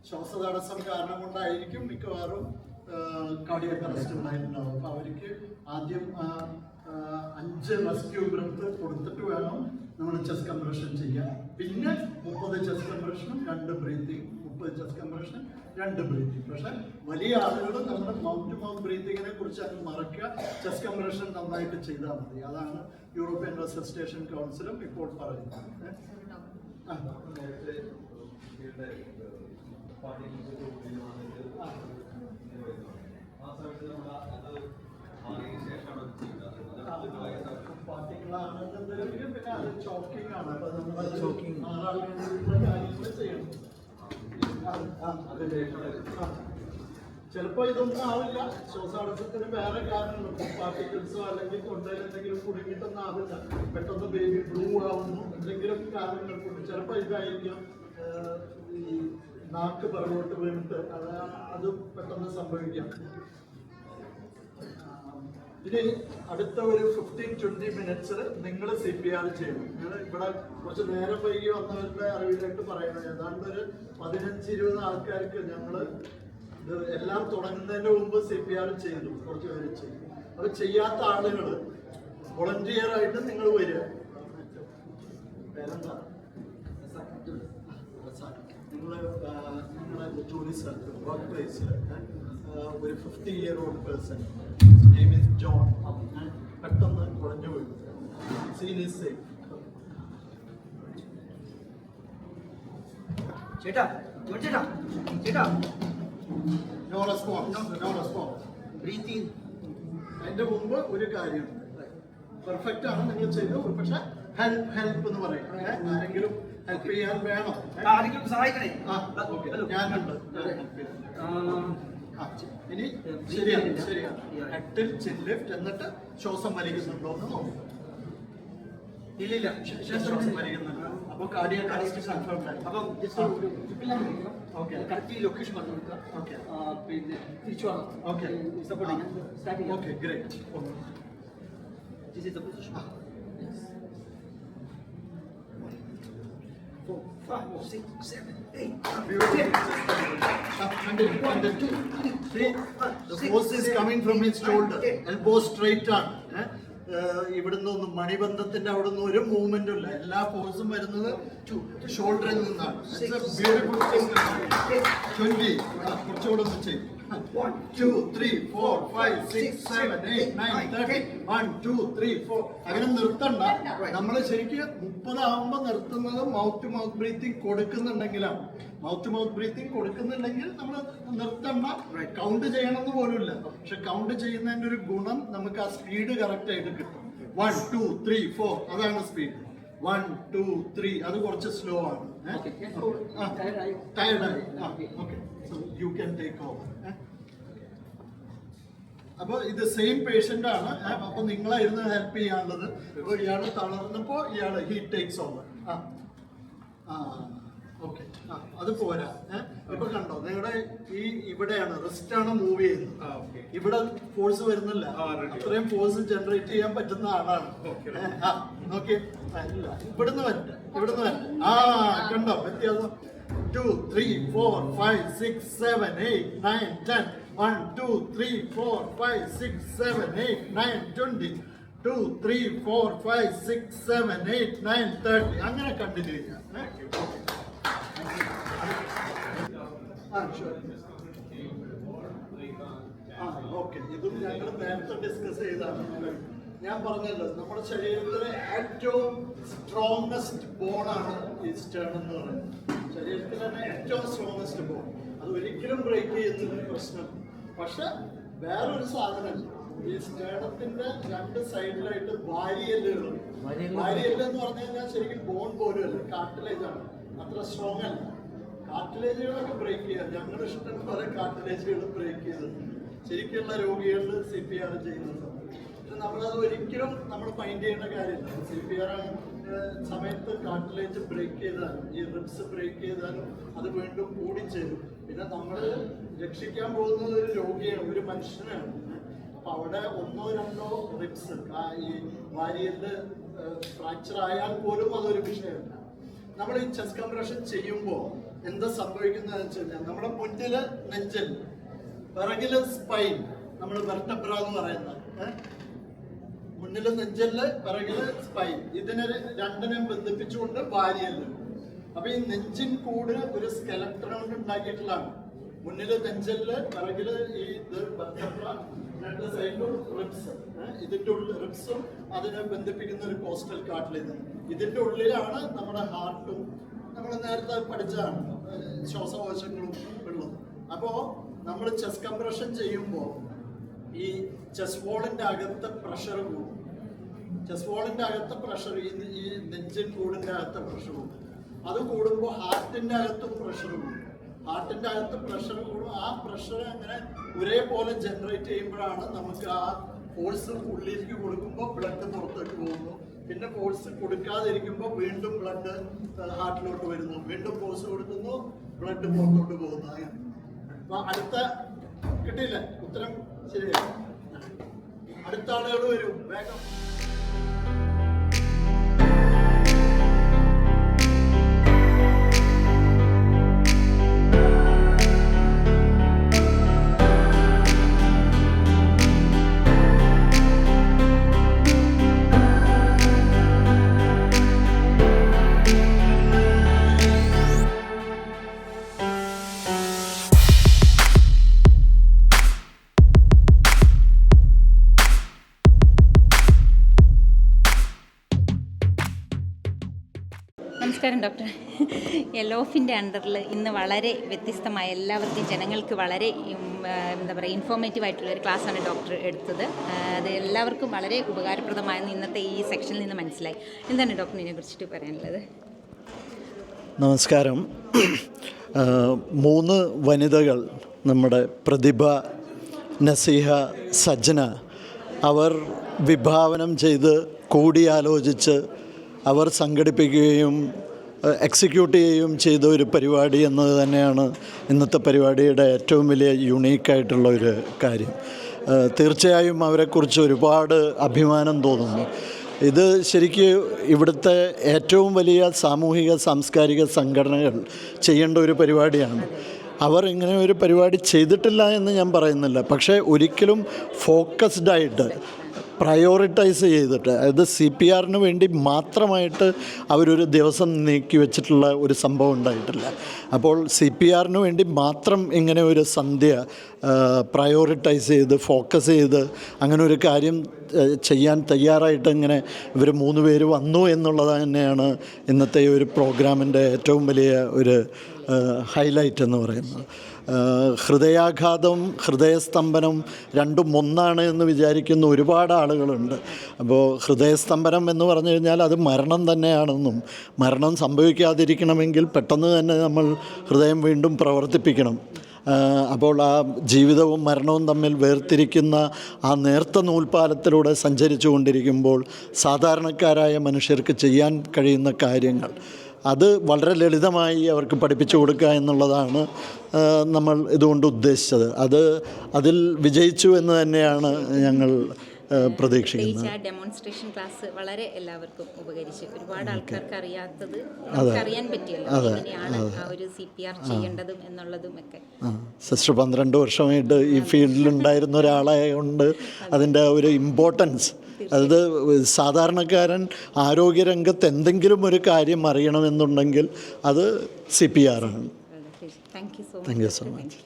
ശ്വാസതടസ്സം കാരണം കൊണ്ടായിരിക്കും മിക്കവാറും cardiac arrest ഉണ്ടായിട്ടുണ്ടാവും. അപ്പോൾ അവർക്ക് ആദ്യം 5 റെസ്ക്യൂ ബ്രത്ത് കൊടുത്തിട്ട് വേണം നമ്മൾ ചെസ്റ്റ് കംപ്രഷൻ ചെയ്യാൻ. പിന്നെ 30 ചെസ്റ്റ് കംപ്രഷനും 2 ബ്രീത്തിങ്, 30 ചെസ്റ്റ് കംപ്രഷൻ 2 ബ്രീത്തിങ്. പക്ഷെ വലിയ ആളുകൾ നമ്മുടെ മൗത്ത് ടു മൗത്ത് ബ്രീത്തിങ്ങിനെ കുറിച്ച് അങ്ങ് മറക്കുക, ചെസ്റ്റ് കംപ്രഷൻ നന്നായിട്ട് ചെയ്താൽ മതി. അതാണ് യൂറോപ്യൻ റെസിസ്റ്റേഷൻ കൗൺസിലും ഇപ്പോൾ പറയുന്നത്. പാർട്ടികളാണെന്നുണ്ടെങ്കിൽ പിന്നെ അത് ചോക്കിംഗ് ആണ്. അപ്പൊ നമ്മൾ മാറാൻ വേണ്ടിയിട്ടുള്ള കാര്യങ്ങൾ ചെയ്യണം. ചിലപ്പോൾ ഇതൊന്നും ആവില്ല, ശ്വാസതടസ്സത്തിന് വേറെ കാരണങ്ങളുണ്ട്. പാർട്ടിക്കിൾസോ അല്ലെങ്കിൽ തൊണ്ടയിൽ എന്തെങ്കിലും കുടുങ്ങിയിട്ടൊന്നും ആവില്ല. പെട്ടെന്ന് ബേബി ബ്ലൂ ആവുന്നു, എന്തെങ്കിലും കാരണങ്ങൾക്കുണ്ട്. ചിലപ്പോൾ ഇതായിരിക്കാം ഈ നാക്ക് പുറകോട്ട് വീണിട്ട് അത് പെട്ടെന്ന് സംഭവിക്കാം. ഇനി അടുത്ത ഒരു 15-20 മിനിറ്റ്സിൽ നിങ്ങൾ CPR ചെയ്യണം. നിങ്ങൾ ഇവിടെ കുറച്ച് നേരം വൈകി വന്നവരുടെ അറിവിലായിട്ട് പറയണം. ഏതാണ്ട് ഒരു 15-20 ആൾക്കാർക്ക് ഞങ്ങൾ ഇത് എല്ലാം തുടങ്ങുന്നതിന് മുമ്പ് CPR ചെയ്തു, കുറച്ച് പേര് ചെയ്തു. അത് ചെയ്യാത്ത ആളുകൾ വോളണ്ടിയർ ആയിട്ട് നിങ്ങൾ വരിക. പേരെന്താ? നിങ്ങളുടെ ജോലി സ്ഥലത്ത് വർക്ക് പ്ലേസിൽ ഒരു 50-year-old person name is John പെട്ടെന്ന് കുറഞ്ഞു പോയി. Scene is safe. ചേട്ടാ ചേട്ടാ ചേട്ടാ no response, no response. Breathing. അതിന്റെ മുമ്പ് ഒരു കാര്യം പെർഫെക്റ്റ് ആണ് നിങ്ങൾ ചെയ്തു, പക്ഷെ ഹെൽപ്പ് എന്ന് പറയും. ആരെങ്കിലും ഹെൽപ്പ് ചെയ്യാൻ വേണം. ആരെങ്കിലും സഹായിക്കണേ. ഞാനുണ്ട്. ഇനി ശരിയാണ്, ശരിയാണ്. ഹെഡിൽ ചിൻ ലിഫ്റ്റ്, എന്നിട്ട് ശ്വാസം വലിക്കുന്നുണ്ടോ എന്ന് നോക്കും. ഇല്ലില്ല, ശ്വാസം വലിക്കുന്നുണ്ട്. അപ്പോൾ കാർഡിയക് അറസ്റ്റ് കൺഫേം ആയി. അപ്പം ഓക്കെ, കറക്റ്റ് ലൊക്കേഷൻ പറഞ്ഞു കൊടുക്കുക. ഓക്കെ, പിന്നെ തിരിച്ചു വരണം. Okay, support starting. Okay, great. This is the position. 4, 5, 6, 7, 8. The force is coming from his shoulder. Elbow straight ആണ്. ഇവിടുന്ന് ഒന്നും മണിബന്ധത്തിന്റെ അവിടെ നിന്ന് ഒരു മൂവ്മെന്റും ഇല്ല. എല്ലാ ഫോഴ്സും വരുന്നത് ഷോൾഡറിൽ നിന്നാണ്. ബ്യൂട്ടിഫുൾ. 20. കുറച്ചുകൂടെ ഒന്ന് ചെയ്യും. 1, 2, 3, 4, 5, 6, 7, 8, 9, 30. 1, 2, 3, 4. അങ്ങനെ നിർത്തണ്ട. നമ്മൾ ശരിക്കും 30 ആവുമ്പോൾ നിർത്തുന്നത് മൗത്ത് ടു മൗത്ത് ബ്രീത്തിങ് കൊടുക്കുന്നുണ്ടെങ്കിലാണ്. മൗത്ത് ടു മൗത്ത് ബ്രീത്തിങ് കൊടുക്കുന്നുണ്ടെങ്കിൽ നമ്മൾ നിർത്തണ്ട. കൗണ്ട് ചെയ്യണമെന്ന് പോലുമില്ല. പക്ഷെ കൗണ്ട് ചെയ്യുന്നതിന്റെ ഒരു ഗുണം നമുക്ക് ആ സ്പീഡ് കറക്റ്റ് ആയിട്ട് കിട്ടും. 1, 2, 3, 4 അതാണ് സ്പീഡ്. 1, 2, 3 അത് കുറച്ച് സ്ലോ ആണ്. ടയർഡായി. Okay, so you can take over. അപ്പോൾ ഇത് സെയിം പേഷ്യന്റ് ആണ്. അപ്പൊ നിങ്ങളായിരുന്നു ഹെൽപ്പ് ചെയ്യാനുള്ളത്. അപ്പോൾ ഇയാള് തളർന്നപ്പോ ഹി ടേക്സ് ഓവർ. ഓക്കെ, അത് പോരാ. ഇപ്പൊ കണ്ടോ, നിങ്ങളുടെ ഇവിടെയാണ് റിസ്റ്റ് ആണ് മൂവ് ചെയ്യുന്നത്. ഇവിടെ ഫോഴ്സ് വരുന്നില്ല. അത്രയും ഫോഴ്സ് ജനറേറ്റ് ചെയ്യാൻ പറ്റുന്ന ആളാണ്. നോക്കിയേ, ഇവിടുന്ന് വരട്ടെ, ഇവിടുന്ന് വരട്ടെ. കണ്ടോ വ്യത്യാസം? 2, 3, 4, 5, 6, 7, 8, 9, 10. 1, 2, 3, 4, 5, 6, 7, 8, 9, 20. 2, 3, 4, 5, 6, 7, 8, 9, 30. അങ്ങനെ കണ്ടിന്യൂ ചെയ്യാം. ഓക്കെ, ഇതും ഞങ്ങൾ നേരത്തെ ഡിസ്കസ് ചെയ്താണ്. ഞാൻ പറഞ്ഞല്ലോ, നമ്മുടെ ശരീരത്തിലെ ഏറ്റവും സ്ട്രോങ്സ്റ്റ് ബോണാണ് ഈ സ്റ്റേർണം എന്ന് പറയുന്നത്. ശരീരത്തിൽ തന്നെ ഏറ്റവും സ്ട്രോങ്സ്റ്റ് ബോൺ. അത് ഒരിക്കലും ബ്രേക്ക് ചെയ്യുന്നതിന് പ്രശ്നം. പക്ഷെ വേറൊരു സാധനം, ഈ സ്റ്റേർണത്തിന്റെ 2 സൈഡിലായിട്ട് വാരിയെല്ലുകളുണ്ട്. വാരിയെല്ല് എന്ന് പറഞ്ഞു കഴിഞ്ഞാൽ ശരിക്കും ബോൺ പോലും അല്ല, കാർട്ടിലേജ് ആണ്. അത്ര സ്ട്രോങ് അല്ല. കാർട്ടിലേജുകളൊക്കെ ബ്രേക്ക് ചെയ്യാം. ഞങ്ങൾ ഇഷ്ടം പോലെ കാർട്ടിലേജുകൾ ബ്രേക്ക് ചെയ്തിട്ടുണ്ട് ശരിക്കുള്ള രോഗികളിൽ CPR ചെയ്യുന്നത്. പക്ഷെ നമ്മളത് ഒരിക്കലും നമ്മൾ മൈൻഡ് ചെയ്യേണ്ട കാര്യമില്ല. CPR സമയത്ത് കാർട്ടിലേജ് ബ്രേക്ക് ചെയ്താലും ഈ റിബ്സ് ബ്രേക്ക് ചെയ്താലും അത് വീണ്ടും കൂടിച്ചേരും. പിന്നെ നമ്മൾ രക്ഷിക്കാൻ പോകുന്നത് ഒരു രോഗിയാണ്, ഒരു മനുഷ്യനാണ്. അപ്പൊ അവിടെ 1-2 റിബ്സ് ഈ വാരിയല് ഫ്രാക്ചർ ആയാൽ പോലും അതൊരു വിഷയമല്ല. നമ്മൾ ഈ ചെസ്റ്റ് കംപ്രഷൻ ചെയ്യുമ്പോൾ എന്താ സംഭവിക്കുന്നത് വെച്ച് കഴിഞ്ഞാൽ നമ്മുടെ മുന്നില് നെഞ്ചൽ, പിറകില് സ്പൈൻ, നമ്മൾ വെർട്ടബ്ര എന്ന് പറയുന്നത്, മുന്നില് നെഞ്ചല്, പിറകില് സ്പൈൻ, ഇതിനെ രണ്ടിനെയും ബന്ധിപ്പിച്ചുകൊണ്ട് വാരിയല്. അപ്പൊ ഈ നെഞ്ചിൻ കൂട് ഒരു സ്കെലക്ടർ കൊണ്ട് ഉണ്ടാക്കിയിട്ടുള്ളതാണ്. മുന്നില് നെഞ്ചല്, പിറകില് ഈ ഇത് വെർട്ടബ്ര, രണ്ട് സൈഡിലും റിബ്സ്, ഇതിന്റെ ഉള്ളിൽ റിബ്സും അതിനെ ബന്ധിപ്പിക്കുന്ന ഒരു കോസ്റ്റൽ കാർട്ടിലേജ്. ഇതിന്റെ ഉള്ളിലാണ് നമ്മുടെ ഹാർട്ടും നമ്മൾ നേരത്തെ പഠിച്ചതാണ് ശ്വാസകോശങ്ങളും ഉള്ളത്. അപ്പോ നമ്മൾ ചെസ്റ്റ് കംപ്രഷൻ ചെയ്യുമ്പോൾ ഈ ചെസ്റ്റ് വോളിന്റെ അകത്തെ പ്രഷർ കൂടും. ചെസ്റ്റ് വോളിന്റെ അകത്തെ പ്രഷർ, ഈ നെഞ്ചിൻ കൂടിന്റെ അകത്തെ പ്രഷർ കൂടും. അത് കൂടുമ്പോൾ ഹാർട്ടിന്റെ അകത്തും പ്രഷർ കൂടും. ഹാർട്ടിന്റെ അകത്ത് പ്രഷർ കൂടും. ആ പ്രഷർ അങ്ങനെ ഒരേപോലെ ജനറേറ്റ് ചെയ്യുമ്പോഴാണ് നമുക്ക് ആ ഫോഴ്സ് ഉള്ളിലേക്ക് കൊടുക്കുമ്പോൾ ബ്ലഡ് പുറത്തേക്ക് പോകുന്നു. പിന്നെ ഫോഴ്സ് കൊടുക്കാതിരിക്കുമ്പോൾ വീണ്ടും ബ്ലഡ് ഹാർട്ടിലോട്ട് വരുന്നു. വീണ്ടും ഫോഴ്സ് കൊടുക്കുന്നു, ബ്ലഡ് പുറത്തോട്ട് പോകുന്നു. അങ്ങനെ. അപ്പൊ അടുത്ത കിട്ടിയില്ലേ ഉത്തരം? ശരിയാണ്. അടുത്ത ആളുകൾ വരും വേഗം. നമസ്കാരം ഡോക്ടർ. എലോഫിൻ്റെ അണ്ടറിൽ ഇന്ന് വളരെ വ്യത്യസ്തമായ, എല്ലാവർക്കും ജനങ്ങൾക്ക് വളരെ എന്താ പറയുക ഇൻഫോർമേറ്റീവ് ആയിട്ടുള്ള ഒരു ക്ലാസ്സാണ് ഡോക്ടർ എടുത്തത്. അത് എല്ലാവർക്കും വളരെ ഉപകാരപ്രദമായെന്ന് ഇന്നത്തെ ഈ സെക്ഷനിൽ നിന്ന് മനസ്സിലായി. എന്താണ് ഡോക്ടറിനെ കുറിച്ചിട്ട് പറയാനുള്ളത്? നമസ്കാരം. 3 വനിതകൾ, നമ്മുടെ പ്രതിഭ, നസീഹ, സജ്ന, അവർ വിഭാവനം ചെയ്ത് കൂടിയാലോചിച്ച് അവർ സംഘടിപ്പിക്കുകയും എക്സിക്യൂട്ട് ചെയ്യുകയും ചെയ്ത ഒരു പരിപാടി എന്നത് തന്നെയാണ് ഇന്നത്തെ പരിപാടിയുടെ ഏറ്റവും വലിയ യുണീക്കായിട്ടുള്ള ഒരു കാര്യം. തീർച്ചയായും അവരെക്കുറിച്ച് ഒരുപാട് അഭിമാനം തോന്നുന്നു. ഇത് ശരിക്കും ഇവിടുത്തെ ഏറ്റവും വലിയ സാമൂഹിക സാംസ്കാരിക സംഘടനകൾ ചെയ്യേണ്ട ഒരു പരിപാടിയാണ്. അവർ ഇങ്ങനെ ഒരു പരിപാടി ചെയ്തിട്ടില്ല എന്ന് ഞാൻ പറയുന്നില്ല, പക്ഷേ ഒരിക്കലും ഫോക്കസ്ഡായിട്ട് പ്രയോറിറ്റൈസ് ചെയ്തിട്ട്, അതായത് CPRന് വേണ്ടി മാത്രമായിട്ട് അവരൊരു ദിവസം നീക്കി വെച്ചിട്ടുള്ള ഒരു സംഭവം ഉണ്ടായിട്ടില്ല. അപ്പോൾ CPRന് വേണ്ടി മാത്രം ഇങ്ങനെ ഒരു സന്ധ്യ പ്രയോറിറ്റൈസ് ചെയ്ത് ഫോക്കസ് ചെയ്ത് അങ്ങനെ ഒരു കാര്യം ചെയ്യാൻ തയ്യാറായിട്ട് ഇങ്ങനെ ഇവർ 3 പേര് വന്നു എന്നുള്ളത് തന്നെയാണ് ഇന്നത്തെ ഒരു പ്രോഗ്രാമിൻ്റെ ഏറ്റവും വലിയ ഒരു ഹൈലൈറ്റ് എന്ന് പറയുന്നത്. ഹൃദയാഘാതം, ഹൃദയസ്തംഭനം രണ്ടും ഒന്നാണ് എന്ന് വിചാരിക്കുന്ന ഒരുപാട് ആളുകളുണ്ട്. അപ്പോൾ ഹൃദയസ്തംഭനം എന്ന് പറഞ്ഞു കഴിഞ്ഞാൽ അത് മരണം തന്നെയാണെന്നും, മരണം സംഭവിക്കാതിരിക്കണമെങ്കിൽ പെട്ടെന്ന് തന്നെ നമ്മൾ ഹൃദയം വീണ്ടും പ്രവർത്തിപ്പിക്കണം. അപ്പോൾ ആ ജീവിതവും മരണവും തമ്മിൽ വേർതിരിക്കുന്ന ആ നേർത്ത നൂൽപ്പാലത്തിലൂടെ സഞ്ചരിച്ചു കൊണ്ടിരിക്കുമ്പോൾ സാധാരണക്കാരായ മനുഷ്യർക്ക് ചെയ്യാൻ കഴിയുന്ന കാര്യങ്ങൾ അത് വളരെ ലളിതമായി അവർക്ക് പഠിപ്പിച്ചു കൊടുക്കുക എന്നുള്ളതാണ് നമ്മൾ ഇതുകൊണ്ട് ഉദ്ദേശിച്ചത്. അതിൽ വിജയിച്ചു എന്ന് തന്നെയാണ് ഞങ്ങൾ പ്രതീക്ഷിക്കുന്നത്. ഡെമോൺസ്ട്രേഷൻ ക്ലാസ് വളരെ എല്ലാവർക്കും ഉപകരിച്ചു. ഒരുപാട് ആൾക്കാർക്ക് അറിയാത്തത് അറിയാൻ പറ്റിയല്ലോ, എങ്ങനെയാണ് ആ ഒരു CPR ചെയ്യേണ്ടതും എന്നുള്ളതും ഒക്കെ. സിസ്റ്റർ 12 വർഷമായിട്ട് ഈ ഫീൽഡിലുണ്ടായിരുന്ന ഒരാളായതുകൊണ്ട് അതിൻ്റെ ഒരു ഇമ്പോർട്ടൻസ്, അതായത് സാധാരണക്കാരൻ ആരോഗ്യരംഗത്ത് എന്തെങ്കിലും ഒരു കാര്യം അറിയണമെന്നുണ്ടെങ്കിൽ അത് CPR ആണ്. Thank you so thank you so much.